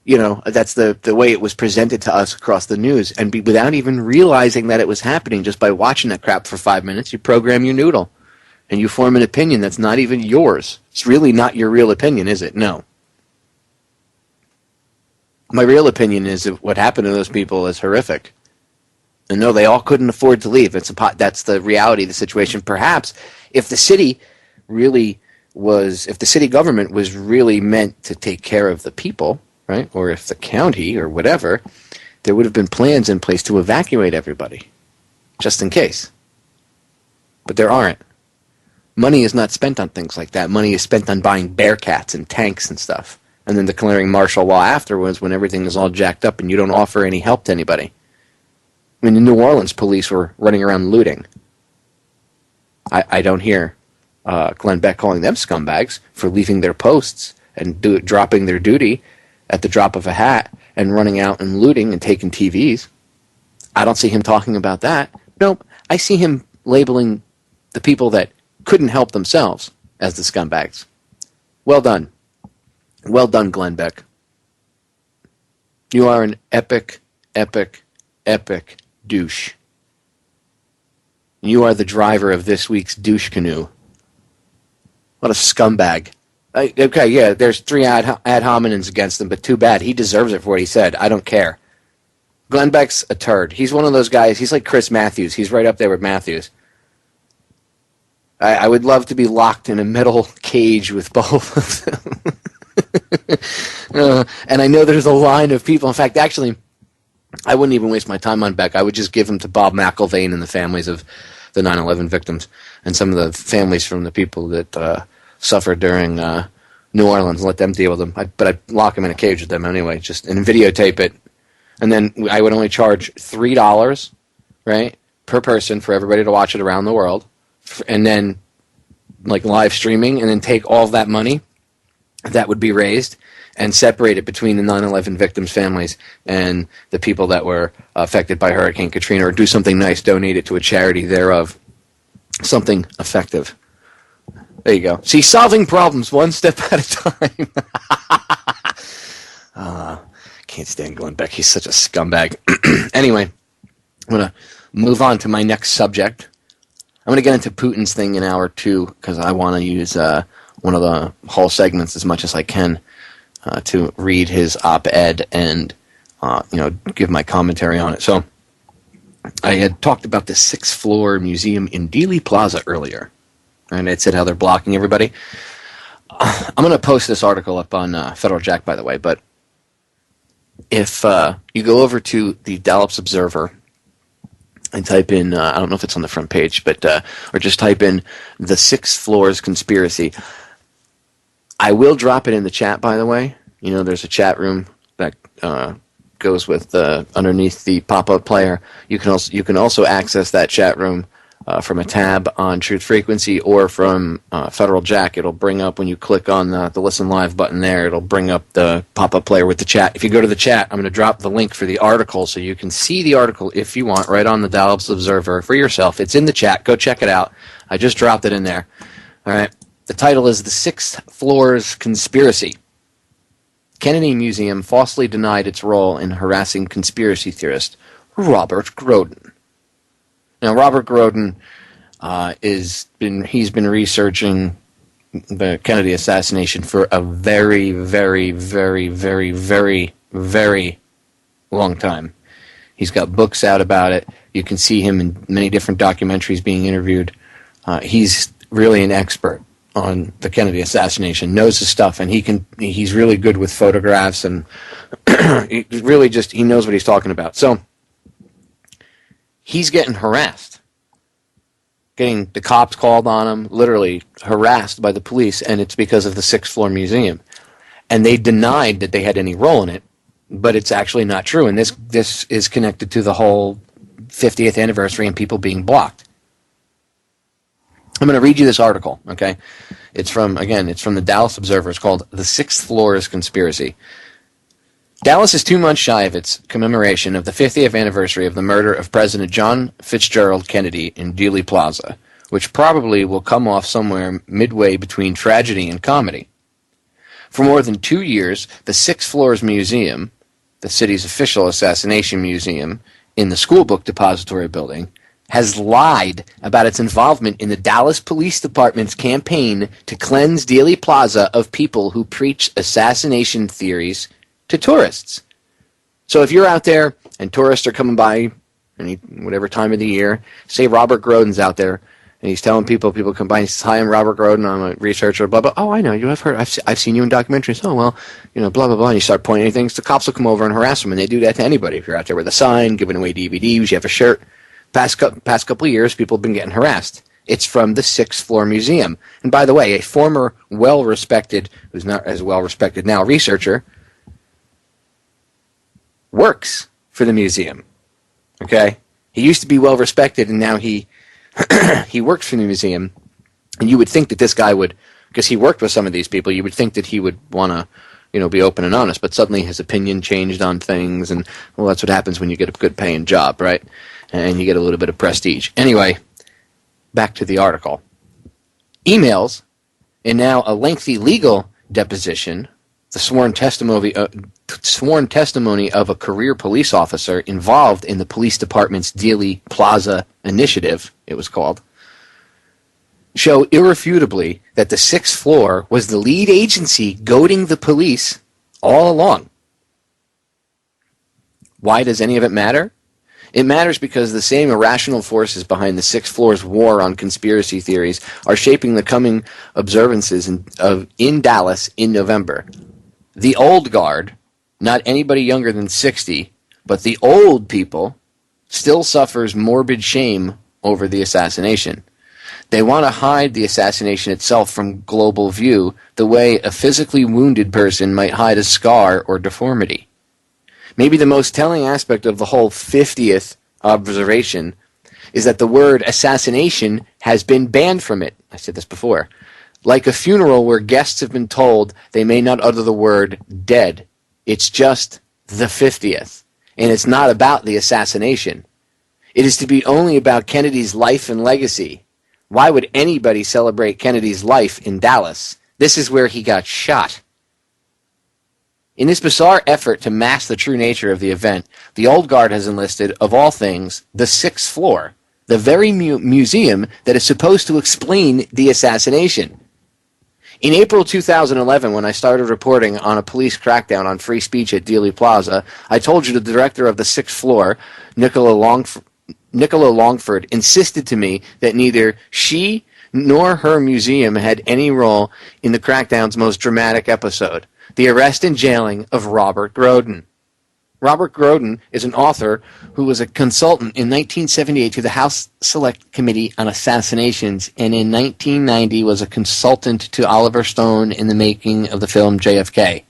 that's the way it was presented to us across the news. And without even realizing that it was happening, just by watching that crap for 5 minutes, you program your noodle. And you form an opinion that's not even yours. It's really not your real opinion, is it? No. My real opinion is that what happened to those people is horrific. And no, they all couldn't afford to leave. That's the reality of the situation. Perhaps if the city government was really meant to take care of the people, right, or if the county or whatever, there would have been plans in place to evacuate everybody, just in case. But there aren't. Money is not spent on things like that. Money is spent on buying Bearcats and tanks and stuff, and then declaring martial law afterwards when everything is all jacked up and you don't offer any help to anybody. I mean, in New Orleans, police were running around looting. I don't hear Glenn Beck calling them scumbags for leaving their posts and dropping their duty at the drop of a hat and running out and looting and taking TVs. I don't see him talking about that. Nope. I see him labeling the people that couldn't help themselves as the scumbags. Well done. Well done, Glenn Beck. You are an epic, epic, epic douche. You are the driver of this week's douche canoe. What a scumbag. Okay, yeah, there's 3 ad hominems against him, but too bad. He deserves it for what he said. I don't care. Glenn Beck's a turd. He's one of those guys. He's like Chris Matthews. He's right up there with Matthews. I would love to be locked in a metal cage with both of them. And I know there's a line of people. In fact, actually, I wouldn't even waste my time on Beck. I would just give him to Bob McIlvaine and the families of the 9/11 victims and some of the families from the people that suffered during New Orleans. Let them deal with them. But I'd lock him in a cage with them anyway, and videotape it. And then I would only charge $3, right, per person for everybody to watch it around the world. And then, like, live streaming, and then take all of that money that would be raised and separate it between the 9/11 victims' families and the people that were affected by Hurricane Katrina, or do something nice, donate it to a charity thereof. Something effective. There you go. See, solving problems one step at a time. Can't stand Glenn Beck. He's such a scumbag. Anyway, I'm going to move on to my next subject. I'm going to get into Putin's thing in hour 2 because I want to use one of the whole segments as much as I can to read his op-ed and give my commentary on it. So I had talked about the 6th floor museum in Dealey Plaza earlier, and it said how they're blocking everybody. I'm going to post this article up on Federal Jack, by the way, but if you go over to the Dallas Observer and type in, I don't know if it's on the front page, but or just type in the 6th floor's conspiracy. I will drop it in the chat, by the way. There's a chat room that goes with underneath the pop-up player. You can also access that chat room from a tab on Truth Frequency or from Federal Jack. It'll bring up, when you click on the Listen Live button there, it'll bring up the pop-up player with the chat. If you go to the chat, I'm going to drop the link for the article so you can see the article if you want right on the Dallas Observer for yourself. It's in the chat. Go check it out. I just dropped it in there. All right. The title is The Sixth Floor's Conspiracy. Kennedy Museum falsely denied its role in harassing conspiracy theorist Robert Groden. Now, Robert Groden he's been researching the Kennedy assassination for a very, very, very, very, very, very long time. He's got books out about it. You can see him in many different documentaries being interviewed. He's really an expert on the Kennedy assassination, knows his stuff, and he's really good with photographs, and he knows what he's talking about. So he's getting harassed, getting the cops called on him, literally harassed by the police, and it's because of the Sixth Floor Museum. And they denied that they had any role in it, but it's actually not true, and this is connected to the whole 50th anniversary and people being blocked. I'm going to read you this article, okay? It's from the Dallas Observer. It's called The Sixth Floor's Conspiracy. Dallas is 2 months shy of its commemoration of the 50th anniversary of the murder of President John Fitzgerald Kennedy in Dealey Plaza, which probably will come off somewhere midway between tragedy and comedy. For more than 2 years, the Sixth Floors Museum, the city's official assassination museum in the School Book Depository building, has lied about its involvement in the Dallas Police Department's campaign to cleanse Dealey Plaza of people who preach assassination theories to tourists. So if you're out there and tourists are coming by whatever time of the year, say Robert Groden's out there and he's telling people come by and he says, "Hi, I'm Robert Groden, I'm a researcher, blah, blah." "Oh, I know you, I've heard, I've seen you in documentaries." "Oh, well, blah, blah, blah." And you start pointing at things, the cops will come over and harass them, and they do that to anybody. If you're out there with a sign, giving away DVDs, you have a shirt. Past couple of years, people have been getting harassed. It's from the Sixth Floor Museum. And by the way, a former well-respected, who's not as well-respected now, researcher, works for the museum. Okay? He used to be well respected, and now he works for the museum. And you would think that this guy would, because he worked with some of these people, you would think that he would want to, be open and honest. But suddenly his opinion changed on things, and well, that's what happens when you get a good paying job, right? And you get a little bit of prestige. Anyway, back to the article. Emails, and now a lengthy legal deposition, the sworn testimony of a career police officer involved in the police department's Dealey Plaza initiative, it was called, show irrefutably that the Sixth Floor was the lead agency goading the police all along. Why does any of it matter? It matters because the same irrational forces behind the Sixth Floor's war on conspiracy theories are shaping the coming observances in Dallas in November. The old guard, not anybody younger than 60, but the old people, still suffers morbid shame over the assassination. They want to hide the assassination itself from global view the way a physically wounded person might hide a scar or deformity. Maybe the most telling aspect of the whole 50th observation is that the word assassination has been banned from it. I said this before. Like a funeral where guests have been told they may not utter the word dead. It's just the 50th. And it's not about the assassination. It is to be only about Kennedy's life and legacy. Why would anybody celebrate Kennedy's life in Dallas? This is where he got shot. In this bizarre effort to mask the true nature of the event, the old guard has enlisted, of all things, the Sixth Floor, the very museum that is supposed to explain the assassination. In April 2011, when I started reporting on a police crackdown on free speech at Dealey Plaza, I told you the director of the Sixth Floor, Nicola Longford, insisted to me that neither she nor her museum had any role in the crackdown's most dramatic episode, the arrest and jailing of Robert Groden. Robert Groden is an author who was a consultant in 1978 to the House Select Committee on Assassinations, and in 1990 was a consultant to Oliver Stone in the making of the film JFK.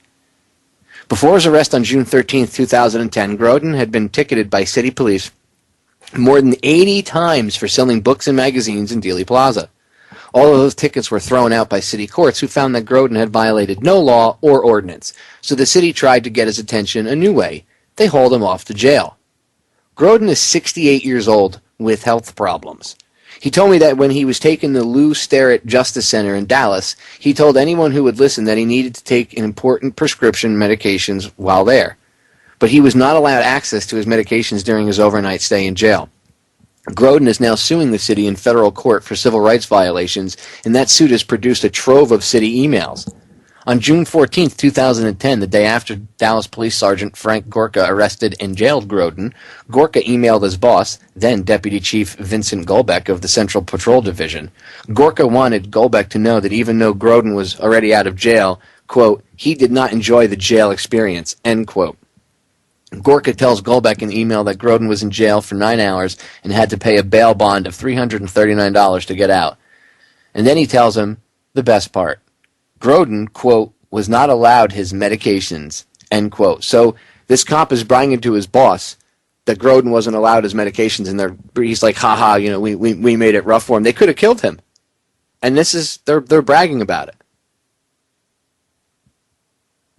Before his arrest on June 13, 2010, Groden had been ticketed by city police more than 80 times for selling books and magazines in Dealey Plaza. All of those tickets were thrown out by city courts, who found that Grodin had violated no law or ordinance. So the city tried to get his attention a new way. They hauled him off to jail. Grodin is 68 years old with health problems. He told me that when he was taken to Lou Sterrett Justice Center in Dallas, he told anyone who would listen that he needed to take important prescription medications while there. But he was not allowed access to his medications during his overnight stay in jail. Grodin is now suing the city in federal court for civil rights violations, and that suit has produced a trove of city emails. On June 14, 2010, the day after Dallas Police Sergeant Frank Gorka arrested and jailed Grodin, Gorka emailed his boss, then Deputy Chief Vincent Golbeck of the Central Patrol Division. Gorka wanted Golbeck to know that even though Grodin was already out of jail, quote, he did not enjoy the jail experience, end quote. Gorka tells Golbeck in the email that Grodin was in jail for 9 hours and had to pay a bail bond of $339 to get out. And then he tells him the best part. Grodin, quote, was not allowed his medications, end quote. So this cop is bragging to his boss that Grodin wasn't allowed his medications, and he's like, haha, you know, we made it rough for him. They could have killed him. And they're bragging about it.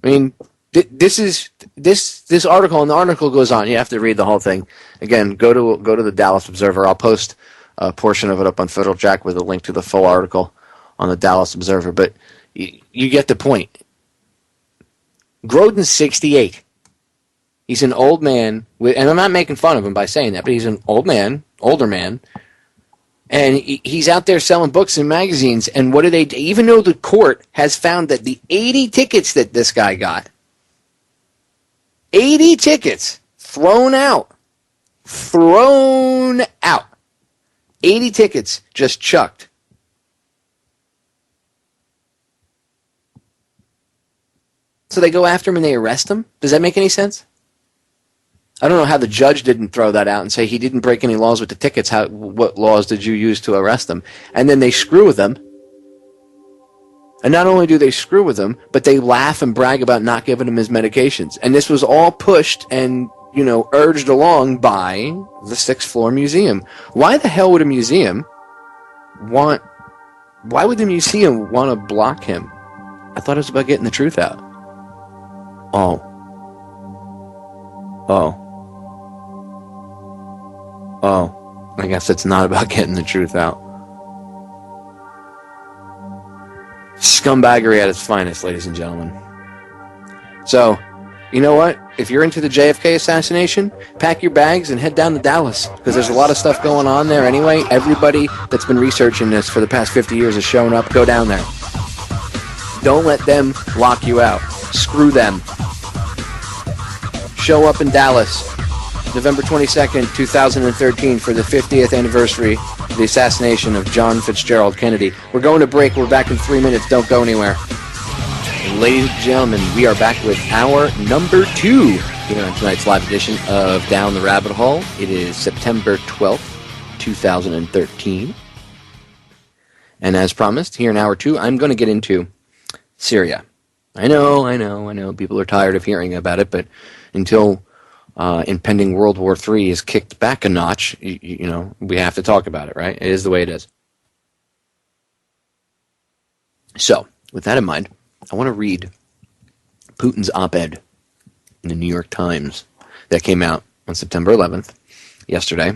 I mean, this article, and the article goes on. You have to read the whole thing. Again, go to the Dallas Observer. I'll post a portion of it up on Federal Jack with a link to the full article on the Dallas Observer. But you get the point. Grodin's 68. He's an old man, and I'm not making fun of him by saying that, but he's an older man, and he's out there selling books and magazines. And what do they do? Even though the court has found that the 80 tickets that this guy got, 80 tickets thrown out. 80 tickets just chucked. So they go after him and they arrest him? Does that make any sense? I don't know how the judge didn't throw that out and say he didn't break any laws with the tickets. What laws did you use to arrest him? And then they screw with him. And not only do they screw with him, but they laugh and brag about not giving him his medications. And this was all pushed and, urged along by the sixth floor museum. Why the hell would a museum why would the museum want to block him? I thought it was about getting the truth out. Oh. I guess it's not about getting the truth out. Scumbaggery at its finest, ladies and gentlemen. So, you know what? If you're into the JFK assassination, pack your bags and head down to Dallas, because there's a lot of stuff going on there anyway. Everybody that's been researching this for the past 50 years has shown up. Go down there. Don't let them lock you out. Screw them. Show up in Dallas, November 22nd, 2013, for the 50th anniversary of the assassination of John Fitzgerald Kennedy. We're going to break. We're back in 3 minutes. Don't go anywhere. Ladies and gentlemen, we are back with hour number 2 here on tonight's live edition of Down the Rabbit Hole. It is September 12th, 2013. And as promised, here in hour 2, I'm going to get into Syria. I know. People are tired of hearing about it, but until impending World War III is kicked back a notch, we have to talk about it, right? It is the way it is. So, with that in mind, I want to read Putin's op-ed in the New York Times that came out on September 11th, yesterday,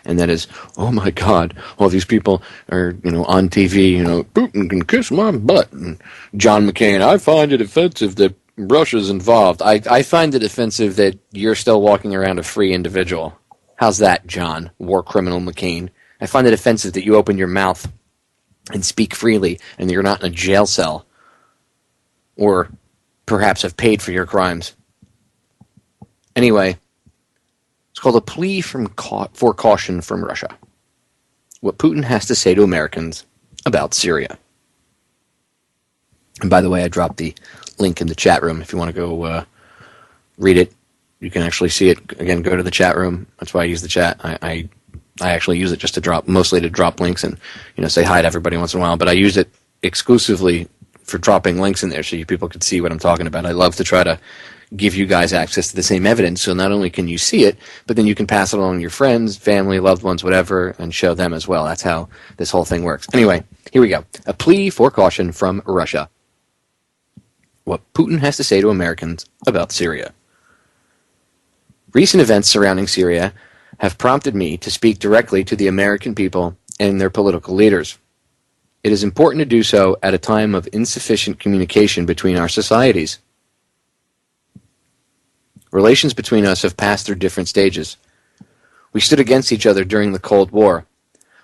and that is, oh my God, all these people are, on TV, Putin can kiss my butt, and John McCain, I find it offensive that Russia's involved. I find it offensive that you're still walking around a free individual. How's that, John, war criminal McCain? I find it offensive that you open your mouth and speak freely and that you're not in a jail cell or perhaps have paid for your crimes. Anyway, it's called A Plea for Caution from Russia. What Putin has to say to Americans about Syria. And by the way, I dropped the link in the chat room if you want to go read it. You can actually see it. Again, go to the chat room. That's why I use the chat. I actually use it just to drop links and say hi to everybody once in a while. But I use it exclusively for dropping links in there so you people could see what I'm talking about. I love to try to give you guys access to the same evidence, so not only can you see it, but then you can pass it along to your friends, family, loved ones, whatever, and show them as well. That's how this whole thing works. Anyway, here we go. A plea for caution from Russia. What Putin has to say to Americans about Syria. Recent events surrounding Syria have prompted me to speak directly to the American people and their political leaders. It is important to do so at a time of insufficient communication between our societies. Relations between us have passed through different stages. We stood against each other during the Cold War,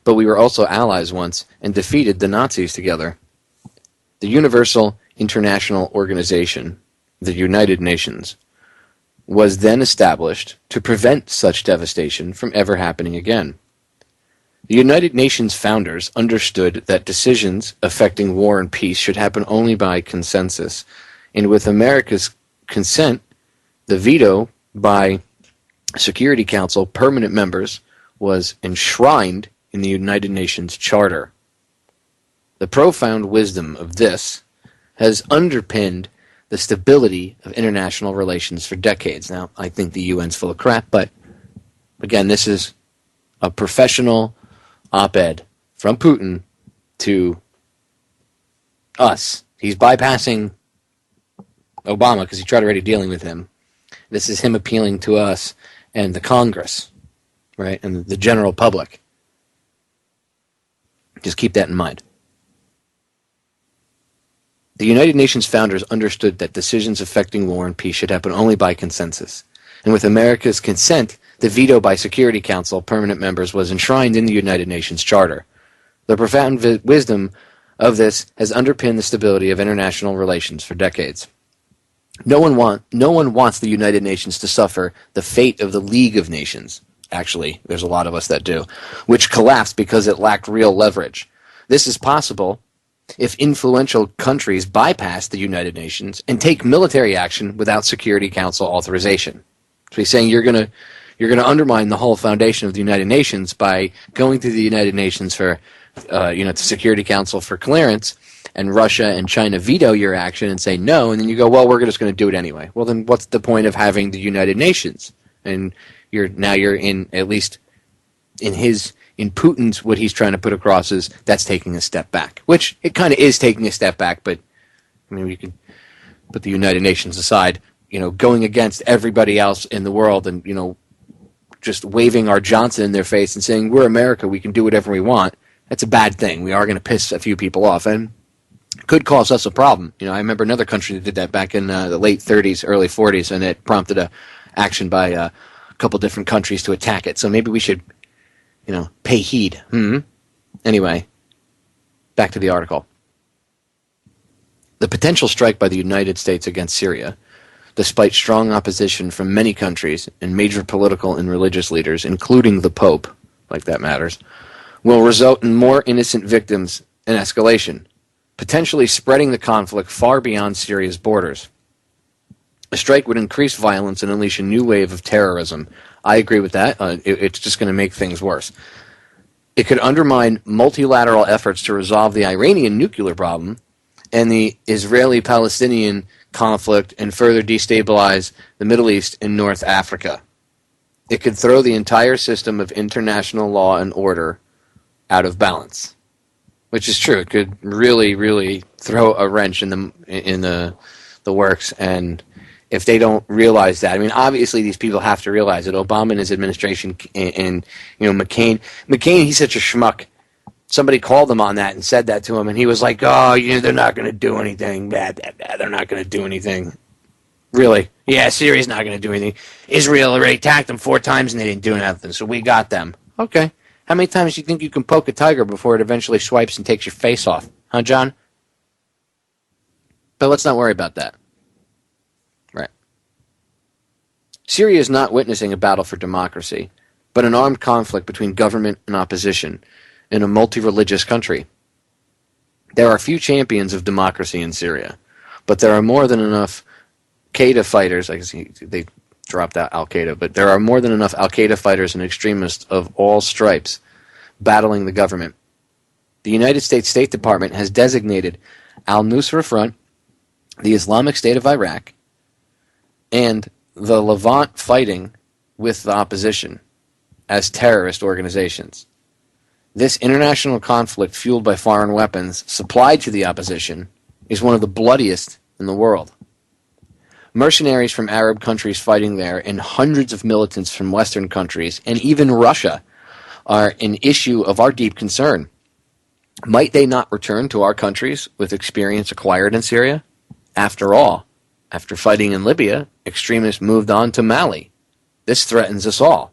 but we were also allies once and defeated the Nazis together. The Universal International Organization, the United Nations, was then established to prevent such devastation from ever happening again. The United Nations founders understood that decisions affecting war and peace should happen only by consensus, and with America's consent, the veto by Security Council permanent members was enshrined in the United Nations Charter. The profound wisdom of this has underpinned the stability of international relations for decades. Now, I think the UN's full of crap, but again, this is a professional op-ed from Putin to us. He's bypassing Obama because he tried already dealing with him. This is him appealing to us and the Congress, right, and the general public. Just keep that in mind. The United Nations founders understood that decisions affecting war and peace should happen only by consensus. And with America's consent, the veto by Security Council permanent members was enshrined in the United Nations Charter. The profound wisdom of this has underpinned the stability of international relations for decades. No one wants the United Nations to suffer the fate of the League of Nations. Actually, there's a lot of us that do, which collapsed because it lacked real leverage. This is possible if influential countries bypass the United Nations and take military action without Security Council authorization. So he's saying you're going to undermine the whole foundation of the United Nations by going to the United Nations for, to Security Council for clearance, and Russia and China veto your action and say no, and then you go, well, we're just going to do it anyway. Well, then what's the point of having the United Nations? And you're in, at least in Putin's, what he's trying to put across is that's taking a step back, which it kind of is taking a step back, but I mean, we can put the United Nations aside, going against everybody else in the world and, just waving our Johnson in their face and saying, we're America, we can do whatever we want. That's a bad thing. We are going to piss a few people off, and could cause us a problem. I remember another country that did that back in the late 30s, early 40s, and it prompted a action by a couple different countries to attack it. So maybe we should, pay heed. Anyway, back to the article. The potential strike by the United States against Syria, despite strong opposition from many countries and major political and religious leaders, including the Pope, like that matters, will result in more innocent victims and escalation, potentially spreading the conflict far beyond Syria's borders. A strike would increase violence and unleash a new wave of terrorism. I agree with that. It's just going to make things worse. It could undermine multilateral efforts to resolve the Iranian nuclear problem and the Israeli-Palestinian conflict and further destabilize the Middle East and North Africa. It could throw the entire system of international law and order out of balance. Which is true. It could really, really throw a wrench in the works. And if they don't realize that, I mean, obviously these people have to realize that Obama and his administration and McCain, he's such a schmuck. Somebody called him on that and said that to him, and he was like, "Oh, they're not going to do anything. Bad. They're not going to do anything." Really? Yeah, Syria's not going to do anything. Israel already attacked them 4 times and they didn't do nothing, so we got them. Okay. How many times do you think you can poke a tiger before it eventually swipes and takes your face off? Huh, John? But let's not worry about that. Right. Syria is not witnessing a battle for democracy, but an armed conflict between government and opposition in a multi-religious country. There are few champions of democracy in Syria, but there are more than enough Qaeda fighters, I guess they dropped out Al-Qaeda, but there are more than enough Al-Qaeda fighters and extremists of all stripes battling the government. The United States State Department has designated al-Nusra Front, the Islamic State of Iraq, and the Levant fighting with the opposition as terrorist organizations. This international conflict fueled by foreign weapons supplied to the opposition is one of the bloodiest in the world. Mercenaries from Arab countries fighting there and hundreds of militants from Western countries and even Russia are an issue of our deep concern. Might they not return to our countries with experience acquired in Syria? After all, after fighting in Libya, extremists moved on to Mali. This threatens us all.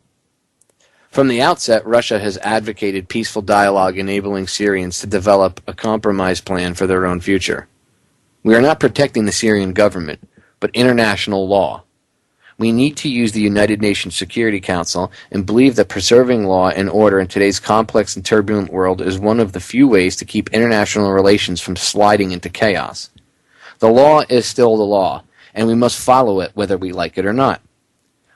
From the outset, Russia has advocated peaceful dialogue enabling Syrians to develop a compromise plan for their own future. We are not protecting the Syrian government, but international law. We need to use the United Nations Security Council and believe that preserving law and order in today's complex and turbulent world is one of the few ways to keep international relations from sliding into chaos. The law is still the law, and we must follow it whether we like it or not.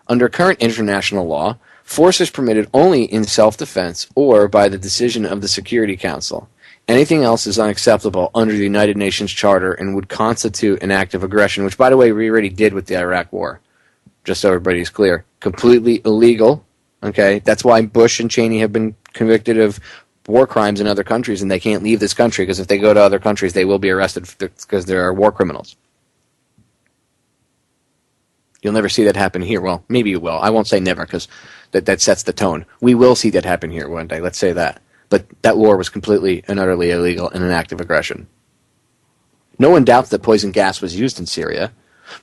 Under current international law, force is permitted only in self-defense or by the decision of the Security Council. Anything else is unacceptable under the United Nations Charter and would constitute an act of aggression, which, by the way, we already did with the Iraq War. Just so everybody's clear. Completely illegal. Okay? That's why Bush and Cheney have been convicted of war crimes in other countries, and they can't leave this country, because if they go to other countries, they will be arrested because they are war criminals. You'll never see that happen here. Well, maybe you will. I won't say never, because that sets the tone. We will see that happen here one day. Let's say that. But that war was completely and utterly illegal and an act of aggression. No one doubts that poison gas was used in Syria,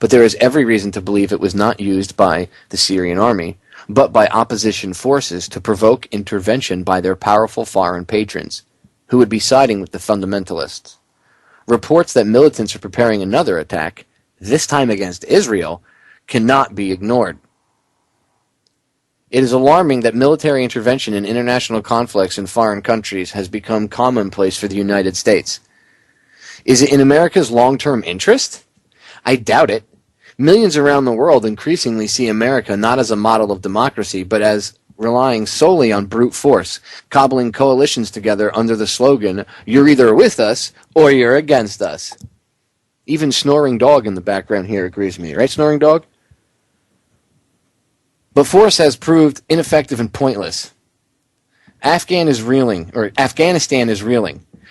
but there is every reason to believe it was not used by the Syrian army, but by opposition forces to provoke intervention by their powerful foreign patrons, who would be siding with the fundamentalists. Reports that militants are preparing another attack, this time against Israel, cannot be ignored. It is alarming that military intervention in international conflicts in foreign countries has become commonplace for the United States. Is it in America's long-term interest? I doubt it. Millions around the world increasingly see America not as a model of democracy, but as relying solely on brute force, cobbling coalitions together under the slogan, "You're either with us or you're against us." Even Snoring Dog in the background here agrees with me. Right, Snoring Dog? But force has proved ineffective and pointless. Afghanistan is reeling,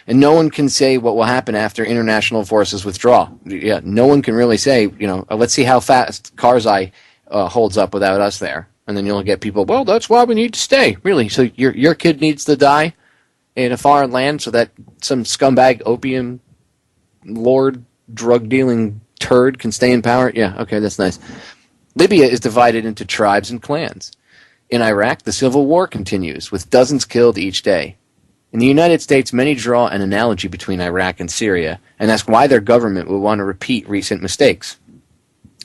and no one can say what will happen after international forces withdraw. Yeah, no one can really say, let's see how fast Karzai holds up without us there. And then you'll get people, well, that's why we need to stay. Really? So your kid needs to die in a foreign land so that some scumbag opium lord drug-dealing turd can stay in power? Yeah, okay, that's nice. Libya is divided into tribes and clans. In Iraq, the civil war continues, with dozens killed each day. In the United States, many draw an analogy between Iraq and Syria and ask why their government would want to repeat recent mistakes.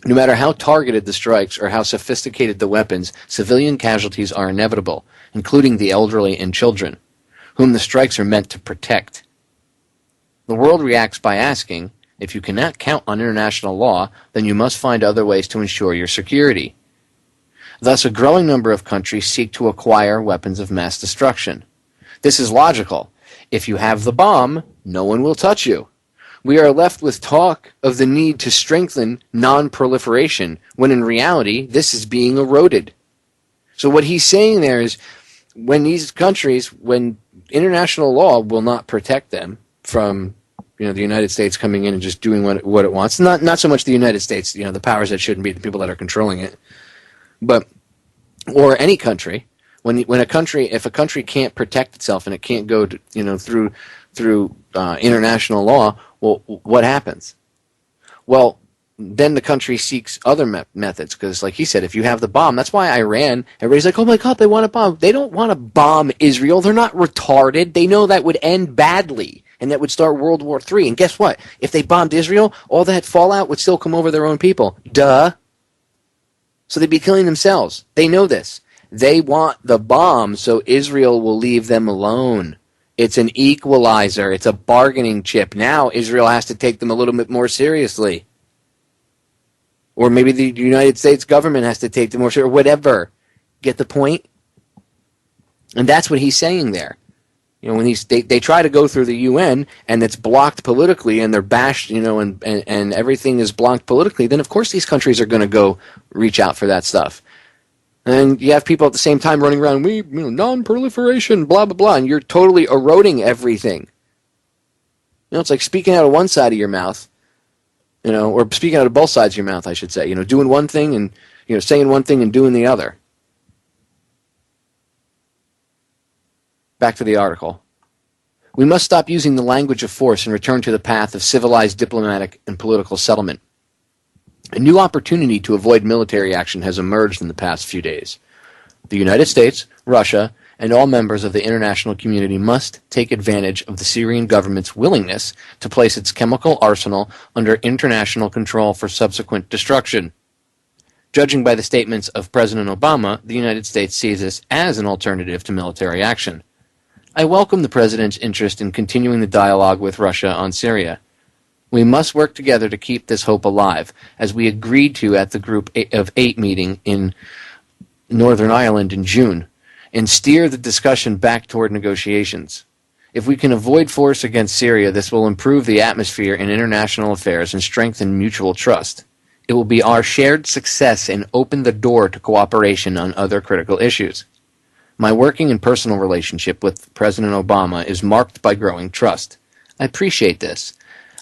No matter how targeted the strikes or how sophisticated the weapons, civilian casualties are inevitable, including the elderly and children, whom the strikes are meant to protect. The world reacts by asking, if you cannot count on international law, then you must find other ways to ensure your security. Thus, a growing number of countries seek to acquire weapons of mass destruction. This is logical. If you have the bomb, no one will touch you. We are left with talk of the need to strengthen non-proliferation, when in reality, this is being eroded. So what he's saying there is, when these countries, when international law will not protect them from the United States coming in and just doing what it wants. Not so much the United States, the powers that shouldn't be, the people that are controlling it. Or any country, if a country can't protect itself and it can't go through international law, well, what happens? Well, then the country seeks other methods, because like he said, if you have the bomb, that's why Iran, everybody's like, oh my God, they want a bomb. They don't want to bomb Israel. They're not retarded. They know that would end badly. And that would start World War III. And guess what? If they bombed Israel, all that fallout would still come over their own people. Duh. So they'd be killing themselves. They know this. They want the bomb so Israel will leave them alone. It's an equalizer. It's a bargaining chip. Now Israel has to take them a little bit more seriously. Or maybe the United States government has to take them more seriously, or whatever. Get the point? And that's what he's saying there. You know, when they try to go through the UN and it's blocked politically and they're bashed, you know, and everything is blocked politically, then of course these countries are going to go reach out for that stuff. And you have people at the same time running around, non-proliferation, blah, blah, blah, and you're totally eroding everything. You know, it's like speaking out of one side of your mouth, you know, or speaking out of both sides of your mouth, I should say. You know, doing one thing and, you know, saying one thing and doing the other. Back to the article. We must stop using the language of force and return to the path of civilized diplomatic and political settlement. A new opportunity to avoid military action has emerged in the past few days. The United States, Russia, and all members of the international community must take advantage of the Syrian government's willingness to place its chemical arsenal under international control for subsequent destruction. Judging by the statements of President Obama, the United States sees this as an alternative to military action. I welcome the President's interest in continuing the dialogue with Russia on Syria. We must work together to keep this hope alive, as we agreed to at the Group of 8 meeting in Northern Ireland in June, and steer the discussion back toward negotiations. If we can avoid force against Syria, this will improve the atmosphere in international affairs and strengthen mutual trust. It will be our shared success and open the door to cooperation on other critical issues. My working and personal relationship with President Obama is marked by growing trust. I appreciate this.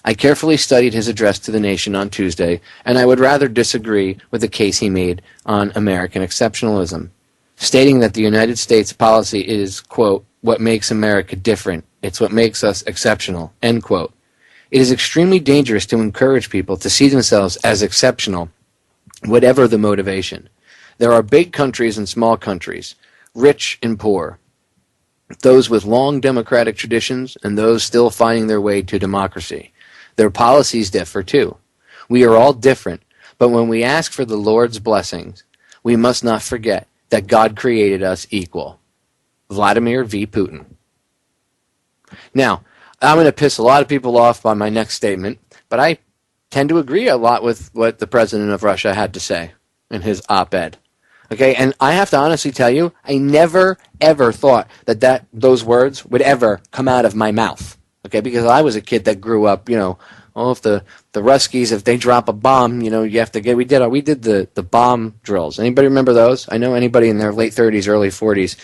I carefully studied his address to the nation on Tuesday, and I would rather disagree with the case he made on American exceptionalism, stating that the United States policy is, quote, what makes America different. It's what makes us exceptional, end quote. It is extremely dangerous to encourage people to see themselves as exceptional, whatever the motivation. There are big countries and small countries, rich and poor, those with long democratic traditions and those still finding their way to democracy. Their policies differ too. We are all different, but when we ask for the Lord's blessings, we must not forget that God created us equal. Vladimir V. Putin. Now, I'm going to piss a lot of people off by my next statement, but I tend to agree a lot with what the president of Russia had to say in his op-ed. Okay, and I have to honestly tell you, I never, ever thought that those words would ever come out of my mouth. Okay, because I was a kid that grew up, you know, oh, if the Ruskies, if they drop a bomb, you know, you have to get, we did the bomb drills. Anybody remember those? I know anybody in their late 30s, early 40s,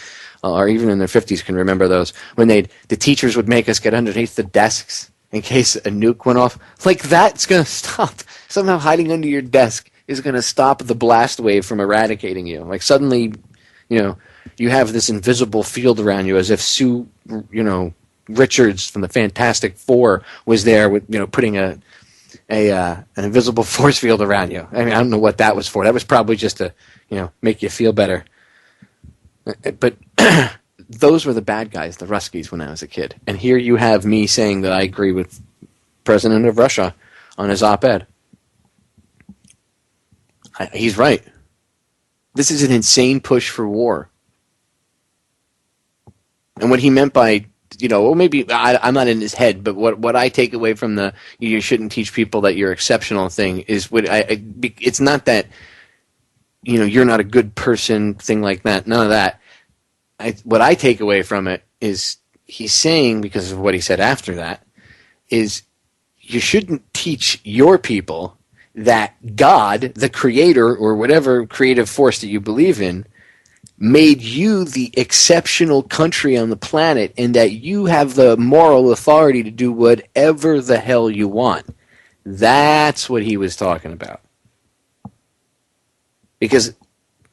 or even in their 50s can remember those, when the teachers would make us get underneath the desks in case a nuke went off. Like, that's going to stop. Somehow hiding under your desk is going to stop the blast wave from eradicating you. Like, suddenly, you know, you have this invisible field around you, as if Sue, you know, Richards from the Fantastic Four was there with, you know, putting an invisible force field around you. I mean, I don't know what that was for. That was probably just to, you know, make you feel better. But those were the bad guys, the Ruskies, when I was a kid. And here you have me saying that I agree with President of Russia on his op-ed. He's right. This is an insane push for war. And what he meant by, you know, well, maybe I'm not in his head, but what I take away from the you shouldn't teach people that you're exceptional thing is it's not that, you know, you're not a good person, thing like that. None of that. What I take away from it is he's saying, because of what he said after that, is you shouldn't teach your people that God, the creator, or whatever creative force that you believe in, made you the exceptional country on the planet, and that you have the moral authority to do whatever the hell you want. That's what he was talking about. Because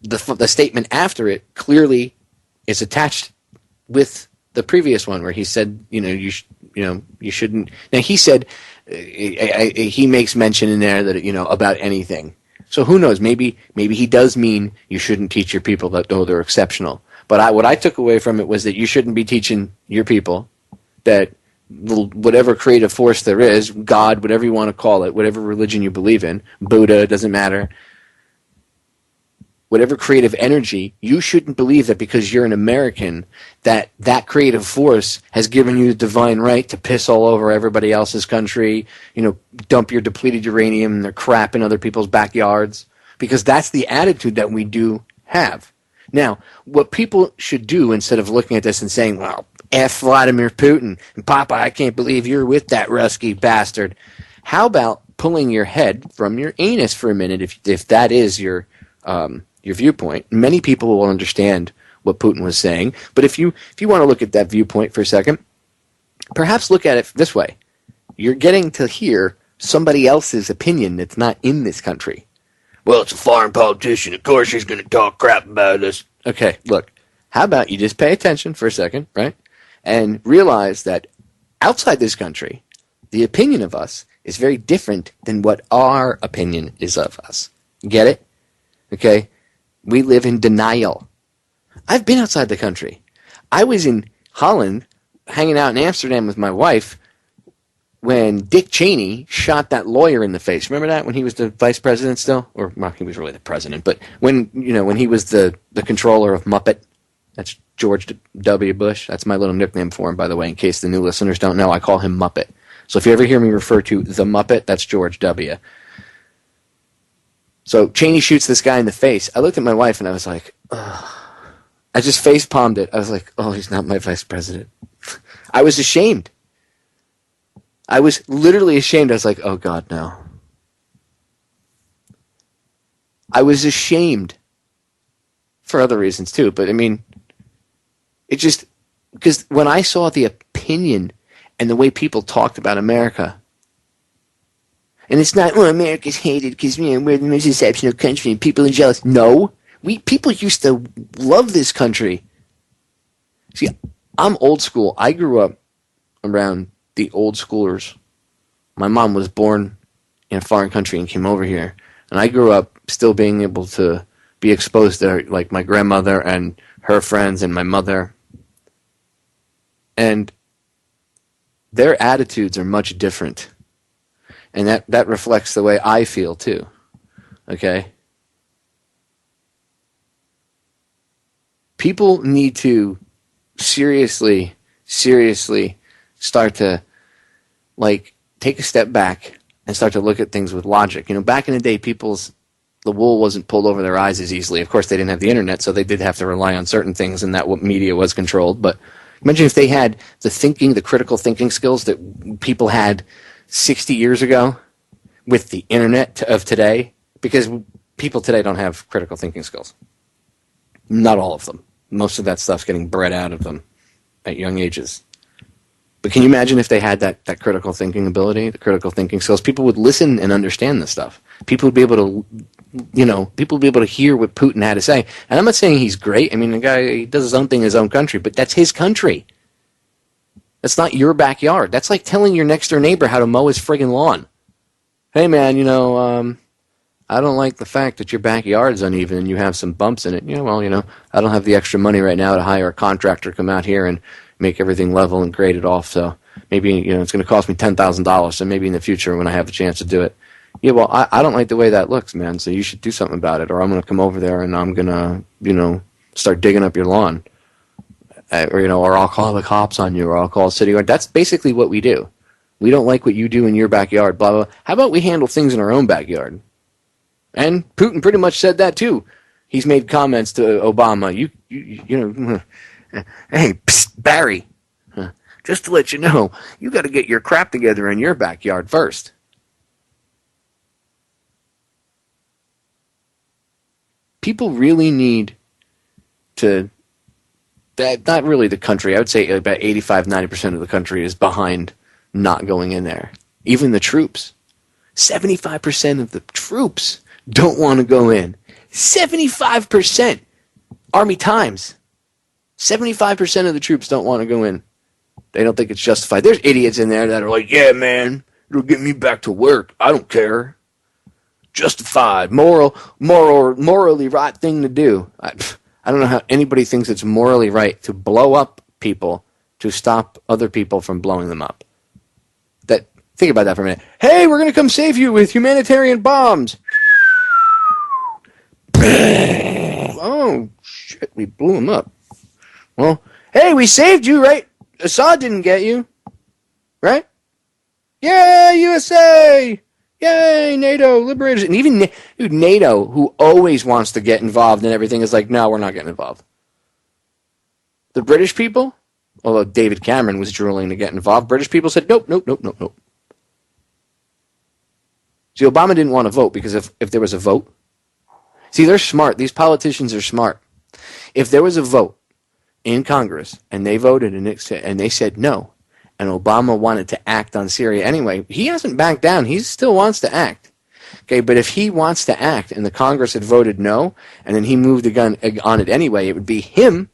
the statement after it clearly is attached with the previous one, where he said, you know, you shouldn't. Now he said he makes mention in there that, you know, about anything. So who knows? Maybe he does mean you shouldn't teach your people that they're exceptional. But what I took away from it was that you shouldn't be teaching your people that whatever creative force there is, God, whatever you want to call it, whatever religion you believe in, Buddha, doesn't matter. Whatever creative energy, you shouldn't believe that because you're an American, that creative force has given you the divine right to piss all over everybody else's country, you know, dump your depleted uranium and their crap in other people's backyards, because that's the attitude that we do have. Now, what people should do, instead of looking at this and saying, well, F Vladimir Putin. And Papa, I can't believe you're with that Rusky bastard. How about pulling your head from your anus for a minute if that is your viewpoint? Many people will understand what Putin was saying, but if you want to look at that viewpoint for a second, perhaps look at it this way. You're getting to hear somebody else's opinion that's not in this country. Well, it's a foreign politician. Of course he's going to talk crap about us. Okay, look, how about you just pay attention for a second, right? And realize that outside this country, the opinion of us is very different than what our opinion is of us. Get it? Okay? We live in denial. I've been outside the country. I was in Holland hanging out in Amsterdam with my wife when Dick Cheney shot that lawyer in the face. Remember that when he was the vice president still? Or, well, he was really the president. But when he was the controller of Muppet, that's George W. Bush. That's my little nickname for him, by the way, in case the new listeners don't know. I call him Muppet. So if you ever hear me refer to the Muppet, that's George W. So Cheney shoots this guy in the face. I looked at my wife and I was like, ugh. I just face palmed it. I was like, oh, he's not my vice president. I was ashamed. I was literally ashamed. I was like, oh, God, no. I was ashamed for other reasons, too. But, I mean, it just, because when I saw the opinion and the way people talked about America, and it's not, well, America's hated because we're the most exceptional country and people are jealous. No. People used to love this country. See, I'm old school. I grew up around the old schoolers. My mom was born in a foreign country and came over here. And I grew up still being able to be exposed to like my grandmother and her friends and my mother. And their attitudes are much different. And that reflects the way I feel too. Okay? People need to seriously start to, like, take a step back and start to look at things with logic. You know, back in the day, the wool wasn't pulled over their eyes as easily. Of course, they didn't have the internet, so they did have to rely on certain things, and that what media was controlled. But imagine if they had the critical thinking skills that people had 60 years ago with the internet of today, because people today don't have critical thinking skills. Not all of them. Most of that stuff's getting bred out of them at young ages. But can you imagine if they had that critical thinking ability, the critical thinking skills? People would listen and understand this stuff. People would be able to hear what Putin had to say. And I'm not saying he's great. I mean, the guy, he does his own thing in his own country, but that's his country. That's not your backyard. That's like telling your next door neighbor how to mow his friggin' lawn. Hey, man, I don't like the fact that your backyard's uneven and you have some bumps in it. I don't have the extra money right now to hire a contractor to come out here and make everything level and grade it off. So maybe, it's going to cost me $10,000. So maybe in the future when I have a chance to do it. Yeah, well, I don't like the way that looks, man. So you should do something about it. Or I'm going to come over there and I'm going to, start digging up your lawn. Or I'll call the cops on you, or I'll call city guard. That's basically what we do. We don't like what you do in your backyard, blah, blah, blah. How about we handle things in our own backyard? And Putin pretty much said that too. He's made comments to Obama. Hey, psst, Barry, just to let you know, you got to get your crap together in your backyard first. People really need to, not really the country, I would say about 85-90% of the country is behind not going in there. Even the troops. 75% of the troops don't want to go in. 75%. Army Times. 75% of the troops don't want to go in. They don't think it's justified. There's idiots in there that are like, yeah, man, it'll get me back to work. I don't care. Justified. Morally right thing to do. I don't know how anybody thinks it's morally right to blow up people to stop other people from blowing them up. Think about that for a minute. Hey, we're going to come save you with humanitarian bombs. Oh, shit, we blew them up. Well, hey, we saved you, right? Assad didn't get you, right? Yay, USA! Yay, NATO, liberators. And even NATO, who always wants to get involved in everything, is like, no, we're not getting involved. The British people, Although David Cameron was drooling to get involved, British people said, nope, nope, nope, nope, nope. See, Obama didn't want to vote because if there was a vote, see, they're smart. These politicians are smart. If there was a vote in Congress and they voted and they said no, and Obama wanted to act on Syria anyway, he hasn't backed down. He still wants to act. Okay, but if he wants to act and the Congress had voted no, and then he moved the gun on it anyway, it would be him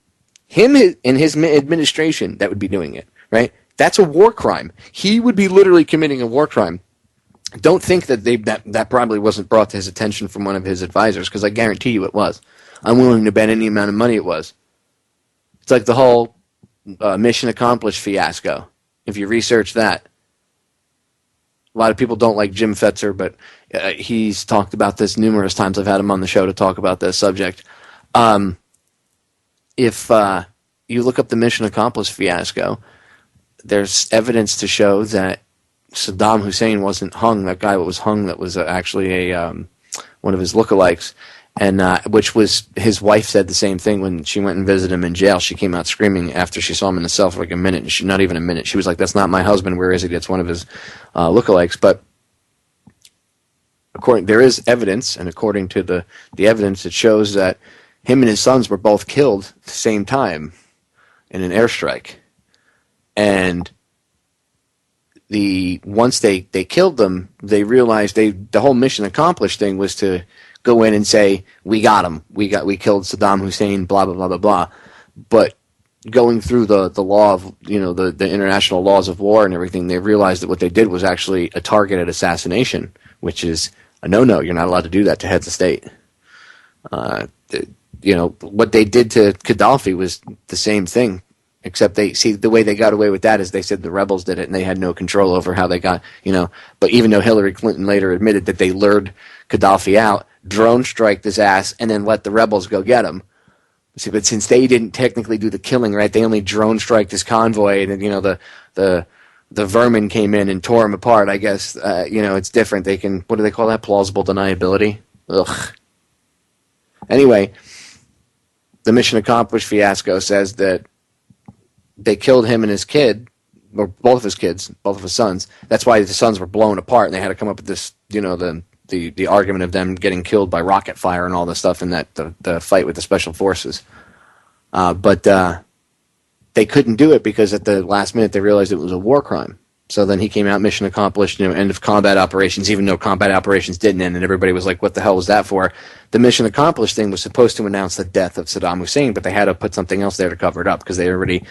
and his administration that would be doing it, right? That's a war crime. He would be literally committing a war crime. Don't think that that probably wasn't brought to his attention from one of his advisors, because I guarantee you it was. I'm willing to bet any amount of money it was. It's like the whole mission accomplished fiasco. If you research that, a lot of people don't like Jim Fetzer, but he's talked about this numerous times. I've had him on the show to talk about this subject. If you look up the mission accomplished fiasco, there's evidence to show that Saddam Hussein wasn't hung. That guy that was hung, that was actually one of his lookalikes, and which was his wife said the same thing when she went and visited him in jail. She came out screaming after she saw him in the cell for like a minute. And not even a minute. She was like, "That's not my husband. Where is he?" It's one of his lookalikes. But there is evidence, and according to the evidence, it shows that him and his sons were both killed at the same time in an airstrike. And once they killed them, they realized the whole mission accomplished thing was to go in and say, we got him, we killed Saddam Hussein, blah blah blah blah blah. But going through the law of the international laws of war and everything, they realized that what they did was actually a targeted assassination, which is a no-no. You're not allowed to do that to heads of state. What they did to Gaddafi was the same thing. Except the way they got away with that is they said the rebels did it and they had no control over how they got, But even though Hillary Clinton later admitted that they lured Gaddafi out, drone striked his ass, and then let the rebels go get him. See, but since they didn't technically do the killing, right? They only drone striked his convoy, and then the vermin came in and tore him apart. I guess it's different. They can, what do they call that? Plausible deniability. Ugh. Anyway, the mission accomplished fiasco says that they killed him and his kid, or both of his kids, both of his sons. That's why the sons were blown apart, and they had to come up with this, the argument of them getting killed by rocket fire and all this stuff in that the fight with the special forces. But they couldn't do it because at the last minute they realized it was a war crime. So then he came out, mission accomplished, end of combat operations, even though combat operations didn't end, and everybody was like, what the hell was that for? The mission accomplished thing was supposed to announce the death of Saddam Hussein, but they had to put something else there to cover it up because they already,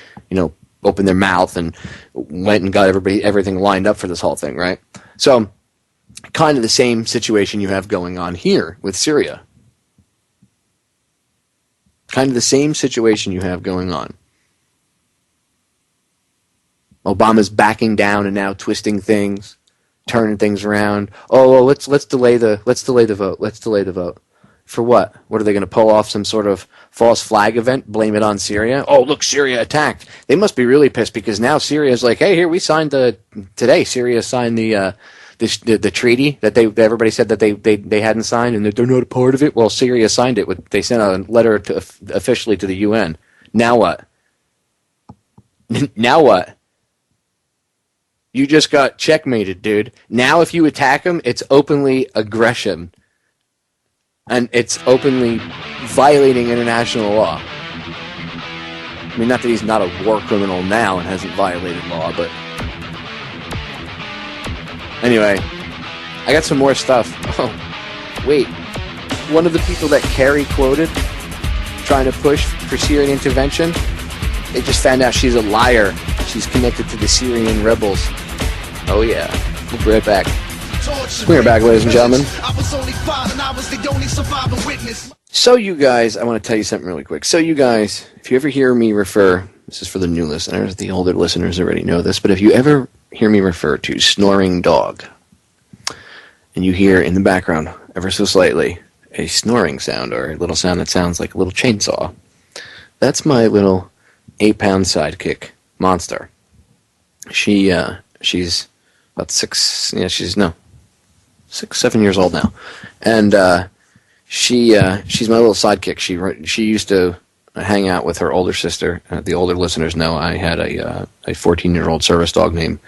opened their mouth and went and got everything lined up for this whole thing, right? So kind of the same situation you have going on here with Syria. Kind of the same situation you have going on. Obama's backing down and now twisting things, turning things around. Oh, let's delay the vote. Let's delay the vote. For what? What are they going to pull off some sort of false flag event? Blame it on Syria? Oh, look, Syria attacked. They must be really pissed because now Syria's like, hey, here we signed today. Syria signed the treaty that everybody said that they hadn't signed and that they're not a part of it. Well, Syria signed it. They sent a letter officially to the UN. Now what? Now what? You just got checkmated, dude. Now if you attack him, it's openly aggression. And it's openly violating international law. I mean, not that he's not a war criminal now and hasn't violated law, but... Anyway, I got some more stuff. Oh, wait. One of the people that Kerry quoted trying to push for Syrian intervention, they just found out she's a liar. She's connected to the Syrian rebels. Oh, yeah. We'll be right back. We're back, ladies and gentlemen. So you guys, I want to tell you something really quick. So you guys, if you ever hear me refer, this is for the new listeners, the older listeners already know this, but if you ever hear me refer to snoring dog, and you hear in the background, ever so slightly, a snoring sound or a little sound that sounds like a little chainsaw, that's my little 8-pound sidekick, Monster. She's about 6-7 years old now, and she's my little sidekick. She used to hang out with her older sister. The older listeners know I had a 14-year-old service dog named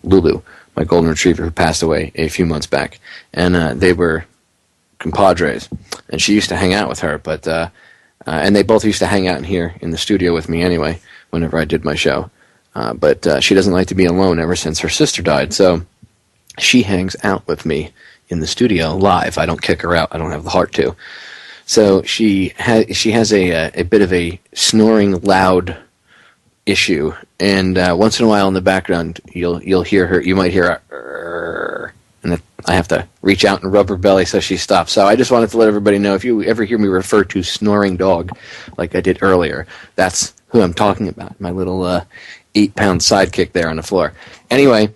Lulu, my golden retriever, who passed away a few months back. And they were compadres. And she used to hang out with her, but and they both used to hang out here in the studio with me anyway, whenever I did my show. But she doesn't like to be alone ever since her sister died. So she hangs out with me in the studio live. I don't kick her out. I don't have the heart to. So she has a bit of a snoring loud issue, and once in a while in the background you'll hear her. You might hear her, and I have to reach out and rub her belly so she stops. So I just wanted to let everybody know, if you ever hear me refer to snoring dog like I did earlier, that's who I'm talking about. My little 8-pound sidekick there on the floor. Anyway,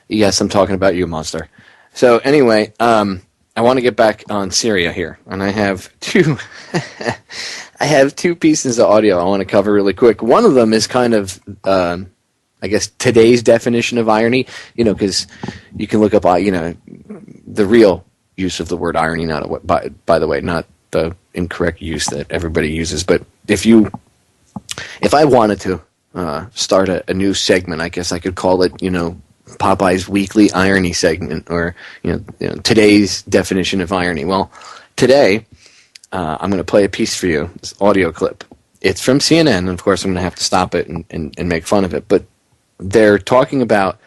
yes, I'm talking about you, monster. So anyway, I want to get back on Syria here, and I have two pieces of audio I want to cover really quick. One of them is kind of, I guess, today's definition of irony, because you can look up, the real use of the word irony, by the way, not the incorrect use that everybody uses. But if I wanted to start a new segment, I guess I could call it, Popeye's weekly irony segment, or today's definition of irony. Well, today I'm going to play a piece for you, this audio clip. It's from CNN, and of course I'm going to have to stop it and make fun of it. But they're talking about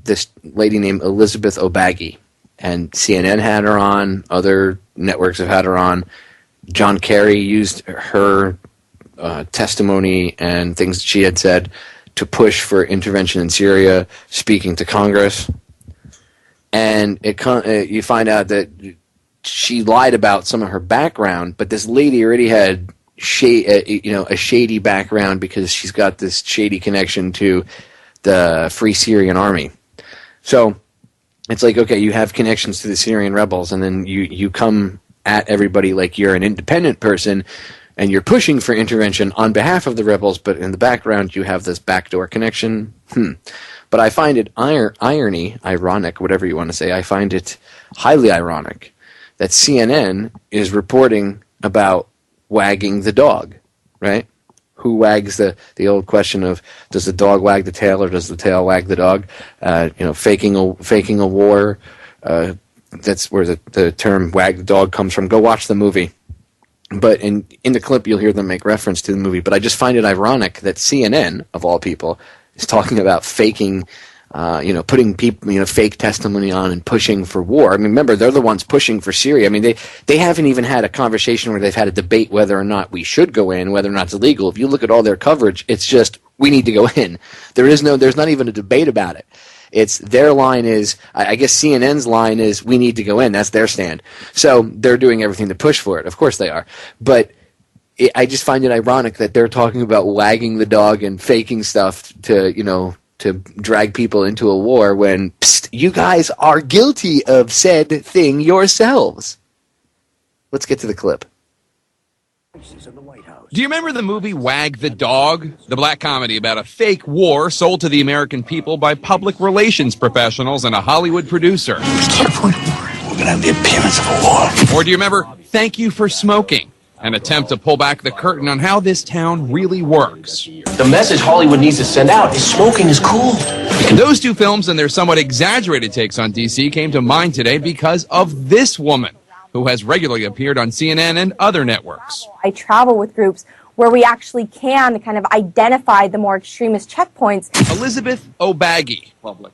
this lady named Elizabeth O'Baggy, and CNN had her on. Other networks have had her on. John Kerry used her testimony and things that she had said to push for intervention in Syria, speaking to Congress. And you find out that she lied about some of her background, but this lady already had a shady background, because she's got this shady connection to the Free Syrian Army. So it's like, okay, you have connections to the Syrian rebels, and then you come at everybody like you're an independent person, and you're pushing for intervention on behalf of the rebels, but in the background you have this backdoor connection. But I find it ironic, whatever you want to say, I find it highly ironic that CNN is reporting about wagging the dog, right? Who wags the old question of, does the dog wag the tail or does the tail wag the dog? Faking a war, that's where the term wag the dog comes from. Go watch the movie. But in the clip, you'll hear them make reference to the movie. But I just find it ironic that CNN, of all people, is talking about faking, putting people, fake testimony on and pushing for war. I mean, remember, they're the ones pushing for Syria. I mean, they haven't even had a conversation where they've had a debate whether or not we should go in, whether or not it's illegal. If you look at all their coverage, it's just, we need to go in. There's not even a debate about it. It's their line is, I guess CNN's line is, we need to go in. That's their stand. So they're doing everything to push for it. Of course they are. But I just find it ironic that they're talking about wagging the dog and faking stuff to drag people into a war when, psst, you guys are guilty of said thing yourselves. Let's get to the clip. Do you remember the movie Wag the Dog? The black comedy about a fake war sold to the American people by public relations professionals and a Hollywood producer. We can't avoid a war. We're going to have the appearance of a war. Or do you remember Thank You for Smoking? An attempt to pull back the curtain on how this town really works. The message Hollywood needs to send out is smoking is cool. Those two films and their somewhat exaggerated takes on DC came to mind today because of this woman, who has regularly appeared on CNN and other networks. I travel with groups where we actually can kind of identify the more extremist checkpoints. Elizabeth O'Baggy.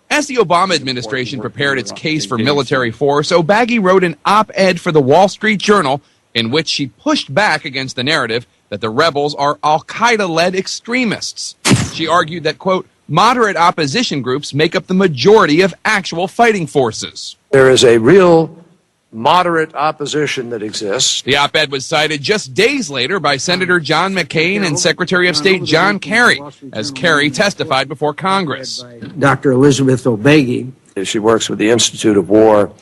As the Obama administration prepared its case for military force, O'Baggy wrote an op-ed for the Wall Street Journal in which she pushed back against the narrative that the rebels are al-Qaeda-led extremists. She argued that, quote, moderate opposition groups make up the majority of actual fighting forces. There is a real moderate opposition that exists. The op-ed was cited just days later by Senator John McCain and Secretary of State John Kerry, as Kerry testified before Congress. Dr. Elizabeth O'Baggy. She works with the Institute of War.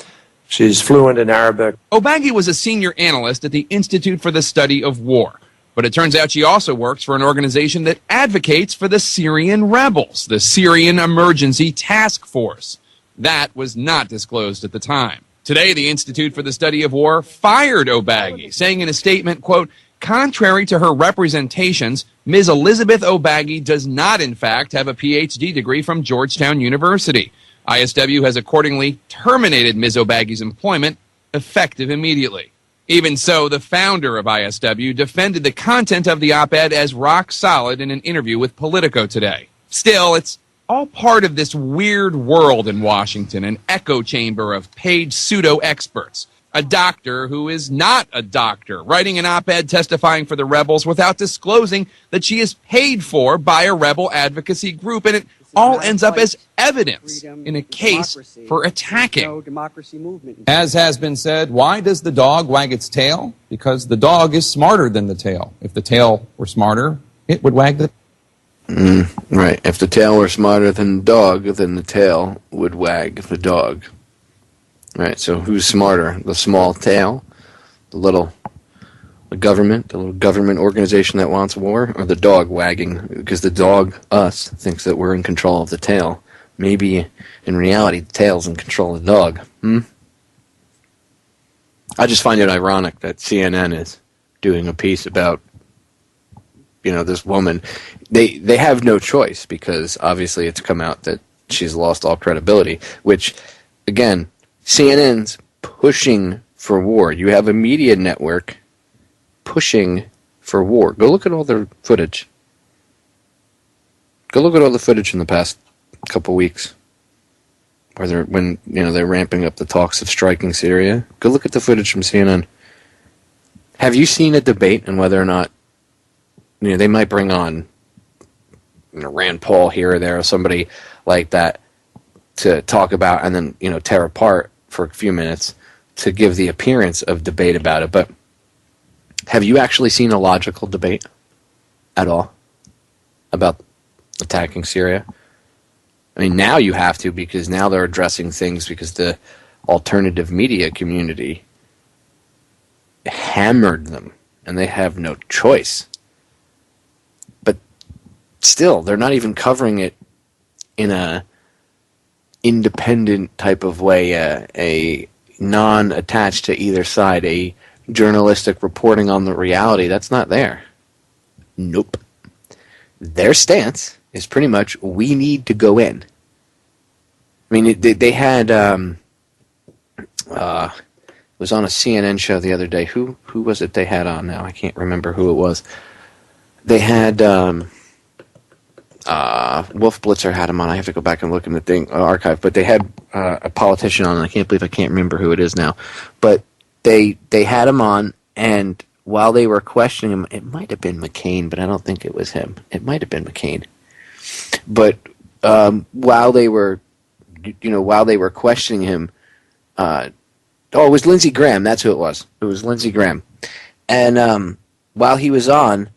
She's fluent in Arabic. O'Baggy was a senior analyst at the Institute for the Study of War. But it turns out she also works for an organization that advocates for the Syrian rebels, the Syrian Emergency Task Force. That was not disclosed at the time. Today, the Institute for the Study of War fired O'Baggy, saying in a statement, quote, Contrary to her representations, Ms. Elizabeth O'Baggy does not, in fact, have a PhD degree from Georgetown University. ISW has accordingly terminated Ms. O'Baggy's employment, effective immediately. Even so, the founder of ISW defended the content of the op-ed as rock solid in an interview with Politico today. Still, it's all part of this weird world in Washington, an echo chamber of paid pseudo-experts. A doctor who is not a doctor, writing an op-ed testifying for the rebels without disclosing that she is paid for by a rebel advocacy group, and it all ends up as evidence in a case for attacking. As has been said, why does the dog wag its tail? Because the dog is smarter than the tail. If the tail were smarter, it would wag the Right. If the tail were smarter than the dog, then the tail would wag the dog. Right, so who's smarter? The small tail, the little government organization that wants war, or the dog wagging? Because the dog, us, thinks that we're in control of the tail. Maybe, in reality, the tail's in control of the dog. I just find it ironic that CNN is doing a piece about, this woman. They have no choice, because obviously it's come out that she's lost all credibility, which, again, CNN's pushing for war. You have a media network pushing for war. Go look at all their footage. Go look at all the footage in the past couple weeks, when they're ramping up the talks of striking Syria. Go look at the footage from CNN. Have you seen a debate on whether or not they might bring on Rand Paul here or there, or somebody like that, to talk about and then tear apart for a few minutes to give the appearance of debate about it. But have you actually seen a logical debate at all about attacking Syria? I mean, now you have to, because now they're addressing things because the alternative media community hammered them and they have no choice. But still, they're not even covering it in a independent type of way, a non-attached to either side, a journalistic reporting on the reality. That's not there. Nope. Their stance is pretty much, we need to go in. I mean, they had, it was on a CNN show the other day. Who was it they had on now? I can't remember who it was. They had, Wolf Blitzer had him on. I have to go back and look in the archive. But they had a politician on, and I can't believe I can't remember who it is now. But they had him on, and while they were questioning him, it might have been McCain, but I don't think it was him. It might have been McCain. But while they were questioning him, it was Lindsey Graham. That's who it was. It was Lindsey Graham. And while he was on,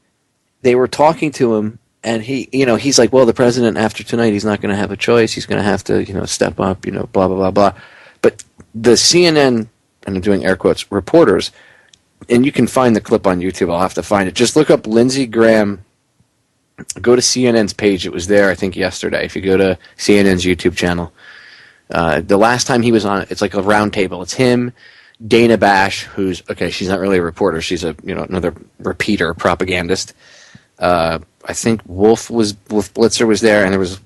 they were talking to him. And he's like, well, the president after tonight, he's not going to have a choice. He's going to have to, step up, blah, blah, blah, blah. But the CNN, and I'm doing air quotes, reporters, and you can find the clip on YouTube. I'll have to find it. Just look up Lindsey Graham. Go to CNN's page. It was there, I think, yesterday. If you go to CNN's YouTube channel. The last time he was on, it's like a round table. It's him, Dana Bash, who's, okay, she's not really a reporter. She's another repeater, propagandist. I think Wolf Blitzer was there, and there was,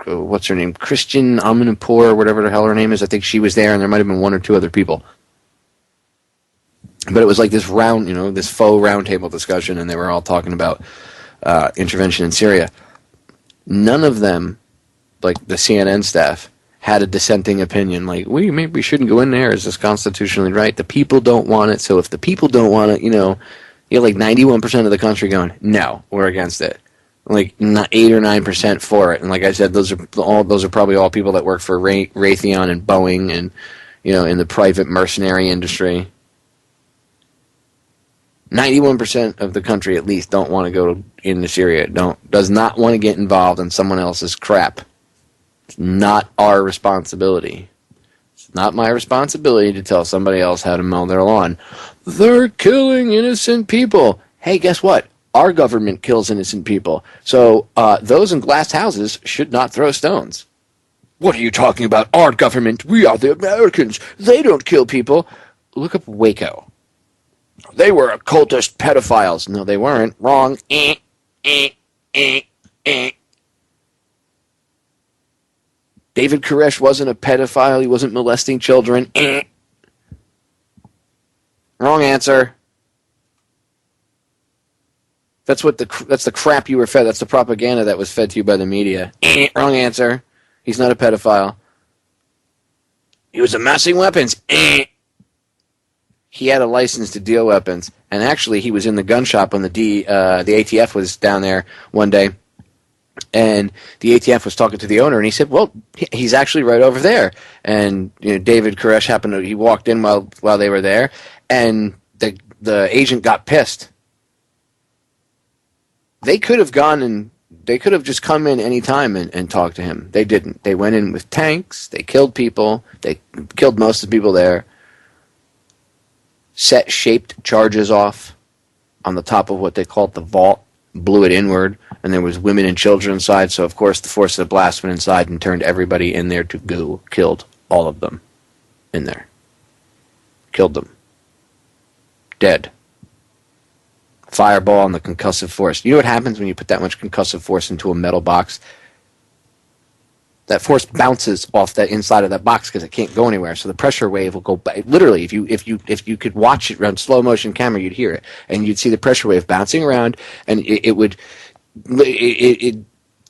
what's her name? Christian Amanpour, or whatever the hell her name is. I think she was there, and there might have been one or two other people. But it was like this round, this faux roundtable discussion, and they were all talking about intervention in Syria. None of them, like the CNN staff, had a dissenting opinion. Like, maybe we shouldn't go in there. Is this constitutionally right? The people don't want it. So if the people don't want it, you have like 91% of the country going, no, we're against it. Like 8 or 9% for it. And like I said, those are probably all people that work for Raytheon and Boeing and in the private mercenary industry. 91% of the country at least don't want to go into Syria. Does not want to get involved in someone else's crap. It's not our responsibility. It's not my responsibility to tell somebody else how to mow their lawn. They're killing innocent people. Hey, guess what? Our government kills innocent people. So those in glass houses should not throw stones. What are you talking about? Our government. We are the Americans. They don't kill people. Look up Waco. They were occultist pedophiles. No, they weren't. Wrong. David Koresh wasn't a pedophile. He wasn't molesting children. Wrong answer. That's the crap you were fed. That's the propaganda that was fed to you by the media. Wrong answer. He's not a pedophile. He was amassing weapons. He had a license to deal weapons, and actually, he was in the gun shop when the ATF was down there one day, and the ATF was talking to the owner, and he said, "Well, he's actually right over there." And David Koresh he walked in while they were there, and the agent got pissed. They could have just come in any time and talked to him. They didn't. They went in with tanks. They killed people. They killed most of the people there. Set shaped charges off on the top of what they called the vault, blew it inward, and there was women and children inside, so of course the force of the blast went inside and turned everybody in there to goo. Killed all of them in there. Killed them. Dead. Fireball and the concussive force. You know what happens when you put that much concussive force into a metal box? That force bounces off that inside of that box because it can't go anywhere. So the pressure wave will go back. Literally, if you could watch it around slow motion camera, you'd hear it, and you'd see the pressure wave bouncing around, and it would.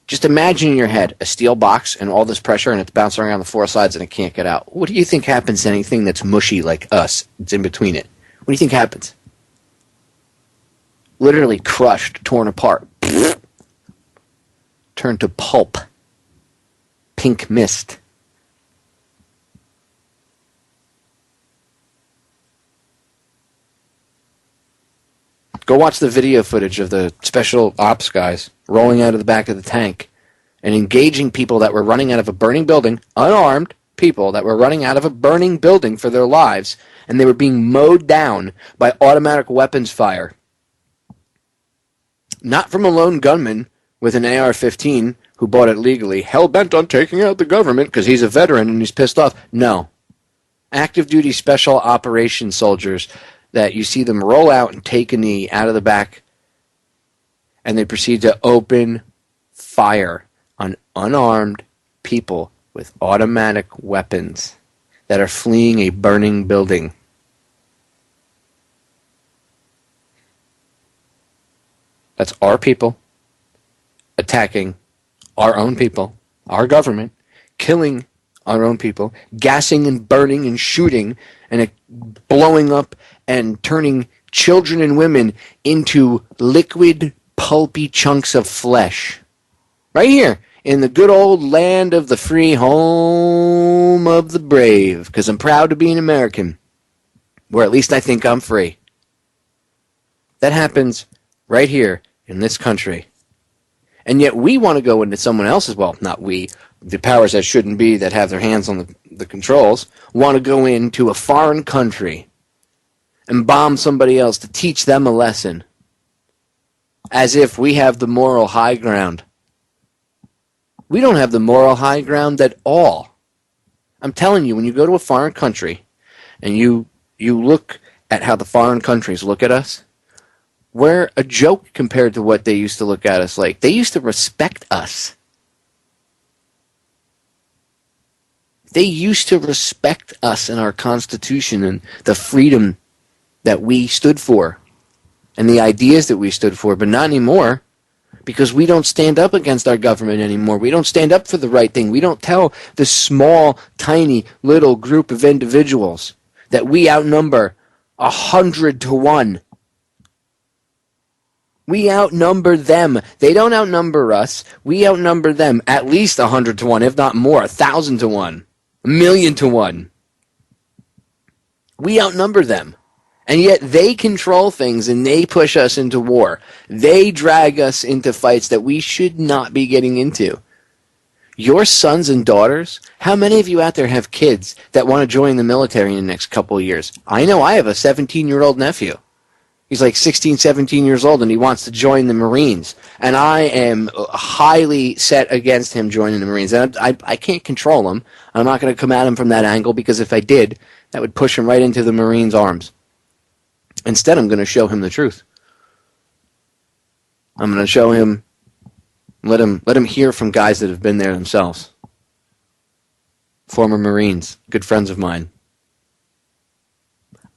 Just imagine in your head a steel box and all this pressure, and it's bouncing around the four sides, and it can't get out. What do you think happens to anything that's mushy like us? It's in between it. What do you think happens? Literally crushed, torn apart, turned to pulp. Pink mist. Go watch the video footage of the special ops guys rolling out of the back of the tank and engaging people that were running out of a burning building, unarmed people that were running out of a burning building for their lives, and they were being mowed down by automatic weapons fire. Not from a lone gunman with an AR-15 who bought it legally, hell-bent on taking out the government because he's a veteran and he's pissed off. No. Active-duty special operations soldiers that you see them roll out and take a knee out of the back, and they proceed to open fire on unarmed people with automatic weapons that are fleeing a burning building. That's our people attacking our own people, our government, killing our own people, gassing and burning and shooting and blowing up and turning children and women into liquid, pulpy chunks of flesh. Right here, in the good old land of the free, home of the brave, because I'm proud to be an American, where at least I think I'm free. That happens right here in this country. And yet we want to go into someone else's, well, not we, the powers that shouldn't be that have their hands on the controls, want to go into a foreign country and bomb somebody else to teach them a lesson, as if we have the moral high ground. We don't have the moral high ground at all. I'm telling you, when you go to a foreign country and you look at how the foreign countries look at us, we're a joke compared to what they used to look at us like. They used to respect us. They used to respect us and our Constitution and the freedom that we stood for and the ideas that we stood for, but not anymore, because we don't stand up against our government anymore. We don't stand up for the right thing. We don't tell this small, tiny, little group of individuals that we outnumber 100 to 1. We outnumber them. They don't outnumber us. We outnumber them at least 100 to 1, if not more, 1,000 to 1, 1,000,000 to 1. We outnumber them. And yet they control things and they push us into war. They drag us into fights that we should not be getting into. Your sons and daughters, how many of you out there have kids that want to join the military in the next couple of years? I know I have a 17-year-old nephew. He's like 16, 17 years old, and he wants to join the Marines. And I am highly set against him joining the Marines. And I can't control him. I'm not going to come at him from that angle, because if I did, that would push him right into the Marines' arms. Instead, I'm going to show him the truth. I'm going to show him, let him hear from guys that have been there themselves. Former Marines, good friends of mine.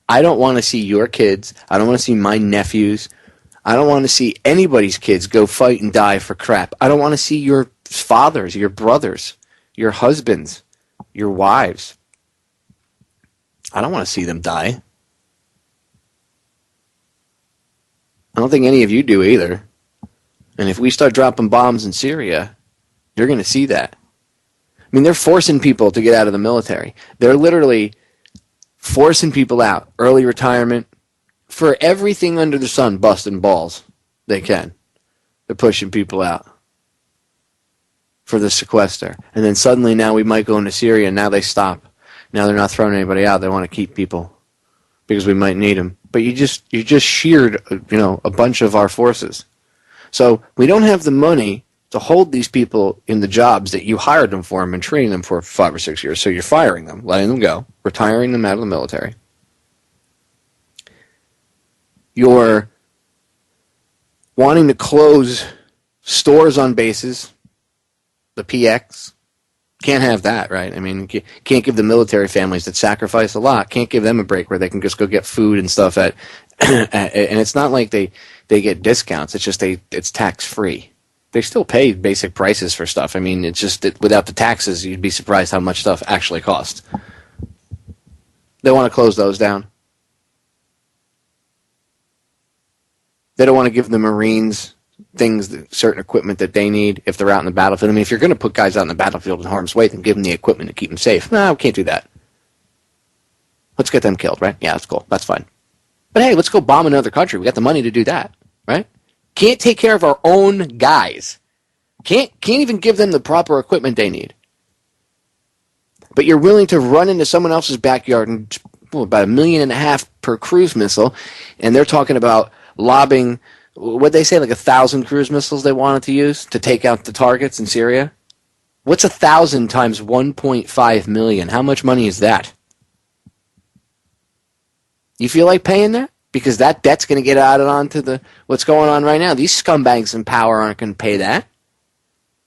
I don't want to see your kids. I don't want to see my nephews. I don't want to see anybody's kids go fight and die for crap. I don't want to see your fathers, your brothers, your husbands, your wives. I don't want to see them die. I don't think any of you do either. And if we start dropping bombs in Syria, you're going to see that. I mean, they're forcing people to get out of the military. They're literally forcing people out. Early retirement. For everything under the sun, busting balls. They can. They're pushing people out. For the sequester. And then suddenly now we might go into Syria and now they stop. Now they're not throwing anybody out. They want to keep people. Because we might need them. But you just sheared, a bunch of our forces. So we don't have the money to hold these people in the jobs that you hired them for and training them for 5 or 6 years. So you're firing them, letting them go, retiring them out of the military. You're wanting to close stores on bases, the PX. Can't have that, right? I mean, can't give the military families that sacrifice a lot, can't give them a break where they can just go get food and stuff and it's not like they get discounts. It's just it's tax-free. They still pay basic prices for stuff. I mean, it's just that without the taxes, you'd be surprised how much stuff actually costs. They want to close those down. They don't want to give the Marines certain equipment that they need if they're out in the battlefield. I mean, if you're going to put guys out in the battlefield in harm's way, then give them the equipment to keep them safe. No, we can't do that. Let's get them killed, right? Yeah, that's cool. That's fine. But hey, let's go bomb another country. We got the money to do that, right? Can't take care of our own guys. Can't even give them the proper equipment they need. But you're willing to run into someone else's backyard and about $1.5 million per cruise missile, and they're talking about lobbing, what'd they say, like 1,000 cruise missiles they wanted to use to take out the targets in Syria? What's 1,000 times 1.5 million? How much money is that? You feel like paying that? Because that debt's going to get added on to what's going on right now. These scumbags in power aren't going to pay that.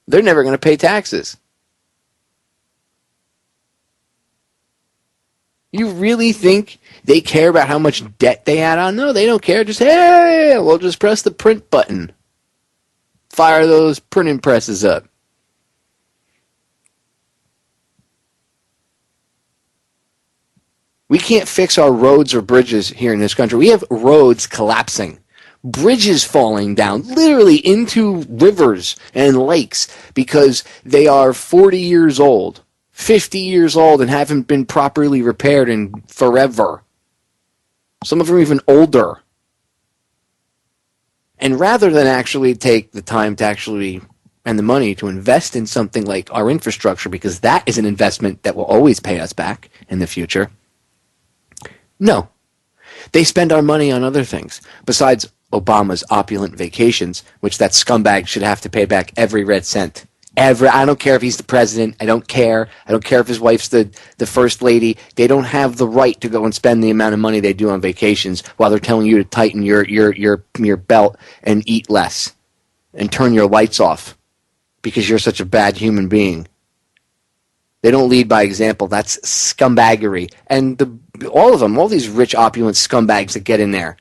They're never going to pay taxes. You really think they care about how much debt they add on? No, they don't care. Just, hey, we'll just press the print button. Fire those printing presses up. We can't fix our roads or bridges here in this country. We have roads collapsing, bridges falling down, literally into rivers and lakes because they are 40 years old, 50 years old, and haven't been properly repaired in forever. Some of them are even older. And rather than actually take the time to and the money to invest in something like our infrastructure, because that is an investment that will always pay us back in the future, no. They spend our money on other things. Besides Obama's opulent vacations, which that scumbag should have to pay back every red cent. I don't care if he's the president. I don't care. I don't care if his wife's the first lady. They don't have the right to go and spend the amount of money they do on vacations while they're telling you to tighten your belt and eat less and turn your lights off because you're such a bad human being. They don't lead by example. That's scumbaggery. And all of them, all these rich, opulent scumbags that get in there,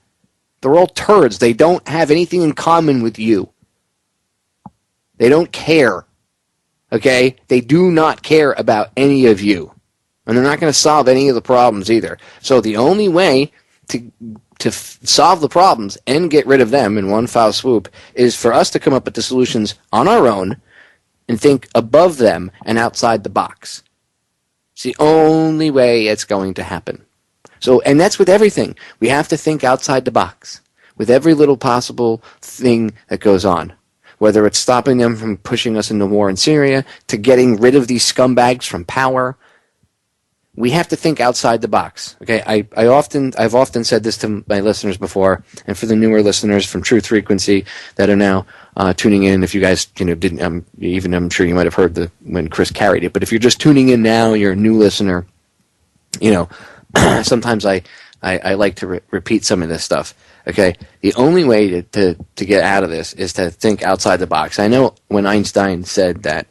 they're all turds. They don't have anything in common with you. They don't care. Okay? They do not care about any of you. And they're not going to solve any of the problems either. So the only way to solve the problems and get rid of them in one foul swoop is for us to come up with the solutions on our own and think above them and outside the box. It's the only way it's going to happen. So, and that's with everything. We have to think outside the box with every little possible thing that goes on. Whether it's stopping them from pushing us into war in Syria, to getting rid of these scumbags from power. We have to think outside the box. Okay, I've often said this to my listeners before, and for the newer listeners from Truth Frequency that are now tuning in, if you guys didn't, I'm sure you might have heard when Chris carried it. But if you're just tuning in now, you're a new listener. Sometimes I I like to repeat some of this stuff. Okay, the only way to get out of this is to think outside the box. I know when Einstein said that,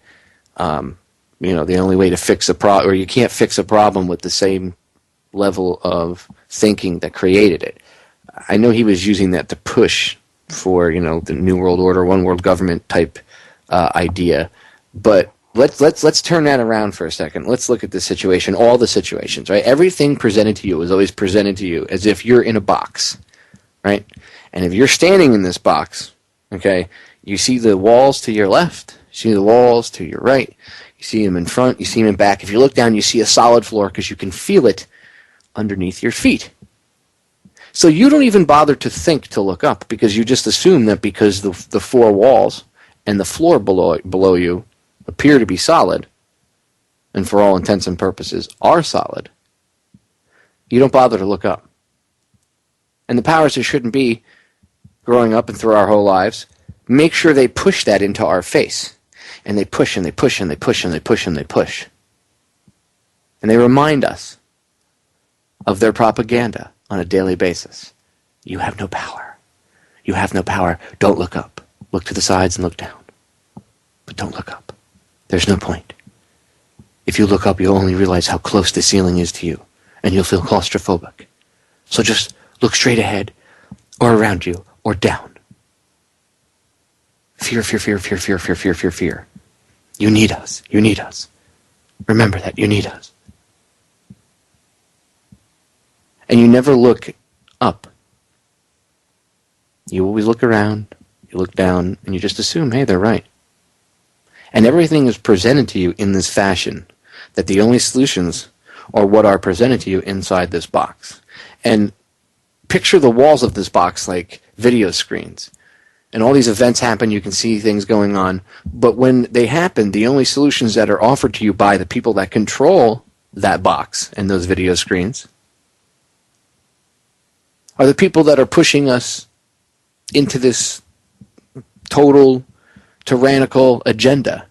the only way to fix a problem, or you can't fix a problem with the same level of thinking that created it. I know he was using that to push for, the New World Order, one world government type idea. But let's turn that around for a second. Let's look at this situation, all the situations, right? Everything presented to you is always presented to you as if you're in a box, right? And if you're standing in this box, okay, you see the walls to your left, you see the walls to your right, you see them in front, you see them in back. If you look down, you see a solid floor because you can feel it underneath your feet. So you don't even bother to think to look up because you just assume that because the four walls and the floor below you appear to be solid, and for all intents and purposes are solid, you don't bother to look up. And the powers that shouldn't be, growing up and through our whole lives, make sure they push that into our face. And they push and they push and they push and they push and they push. And they remind us of their propaganda on a daily basis. You have no power. You have no power. Don't look up. Look to the sides and look down. But don't look up. There's no point. If you look up, you'll only realize how close the ceiling is to you, and you'll feel claustrophobic. So just look straight ahead, or around you, or down. Fear, fear, fear, fear, fear, fear, fear, fear, fear. You need us. You need us. Remember that. You need us. And you never look up. You always look around, you look down, and you just assume, hey, they're right. And everything is presented to you in this fashion, that the only solutions are what are presented to you inside this box. And picture the walls of this box like video screens. And all these events happen, you can see things going on. But when they happen, the only solutions that are offered to you by the people that control that box and those video screens are the people that are pushing us into this total tyrannical agenda.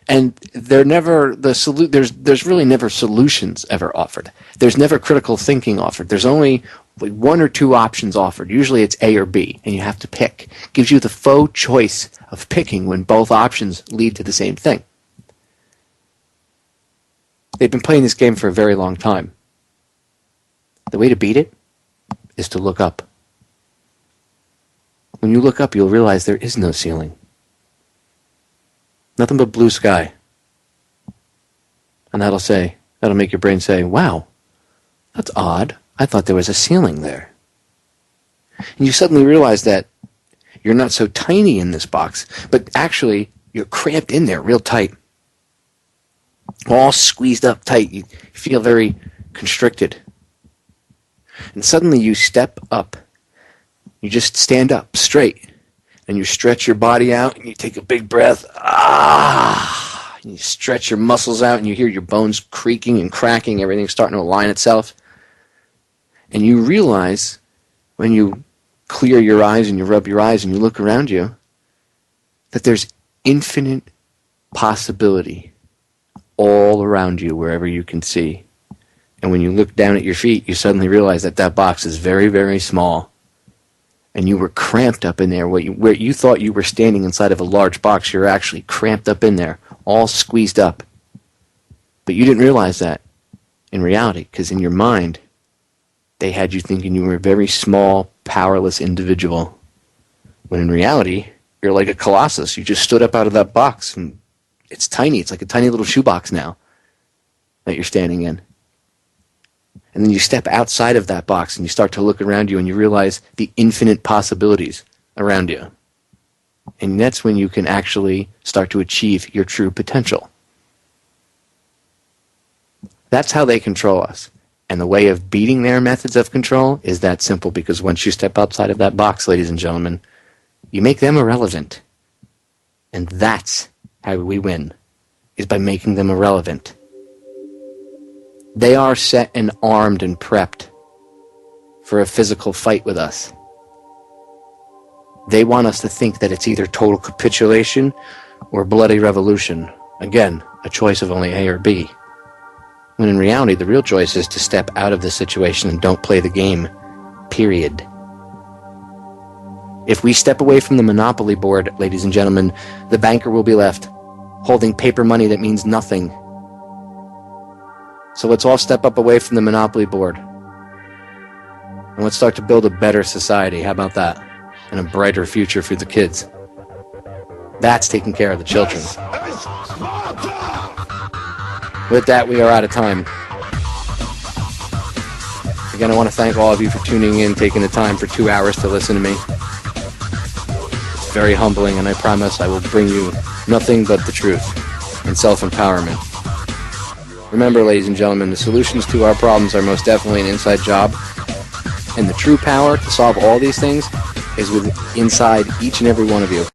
And they're never there's really never solutions ever offered. There's never critical thinking offered. There's only one or two options offered. Usually it's A or B, and you have to pick. It gives you the faux choice of picking when both options lead to the same thing. They've been playing this game for a very long time. The way to beat it is to look up. When you look up, you'll realize there is no ceiling. Nothing but blue sky. And that'll make your brain say, wow, that's odd. I thought there was a ceiling there. And you suddenly realize that you're not so tiny in this box, but actually you're cramped in there real tight. All squeezed up tight. You feel very constricted. And suddenly you step up. You just stand up straight. And you stretch your body out, and you take a big breath. And you stretch your muscles out, and you hear your bones creaking and cracking. Everything's starting to align itself. And you realize, when you clear your eyes and you rub your eyes and you look around you, that there's infinite possibility all around you, wherever you can see. And when you look down at your feet, you suddenly realize that that box is very, very small. And you were cramped up in there. Where you thought you were standing inside of a large box, you're actually cramped up in there, all squeezed up. But you didn't realize that in reality, because in your mind, they had you thinking you were a very small, powerless individual. When in reality, you're like a colossus. You just stood up out of that box, and it's tiny. It's like a tiny little shoebox now that you're standing in. And then you step outside of that box and you start to look around you and you realize the infinite possibilities around you. And that's when you can actually start to achieve your true potential. That's how they control us. And the way of beating their methods of control is that simple, because once you step outside of that box, ladies and gentlemen, you make them irrelevant. And that's how we win, is by making them irrelevant. They are set and armed and prepped for a physical fight with us. They want us to think that it's either total capitulation or bloody revolution. Again, a choice of only A or B. When in reality, the real choice is to step out of the situation and don't play the game. Period. If we step away from the monopoly board, ladies and gentlemen, the banker will be left holding paper money that means nothing. So let's all step up away from the monopoly board. And let's start to build a better society. How about that? And a brighter future for the kids. That's taking care of the children. With that, we are out of time. Again, I want to thank all of you for tuning in, taking the time for 2 hours to listen to me. It's very humbling, and I promise I will bring you nothing but the truth and self-empowerment. Remember, ladies and gentlemen, the solutions to our problems are most definitely an inside job, and the true power to solve all these things is inside each and every one of you.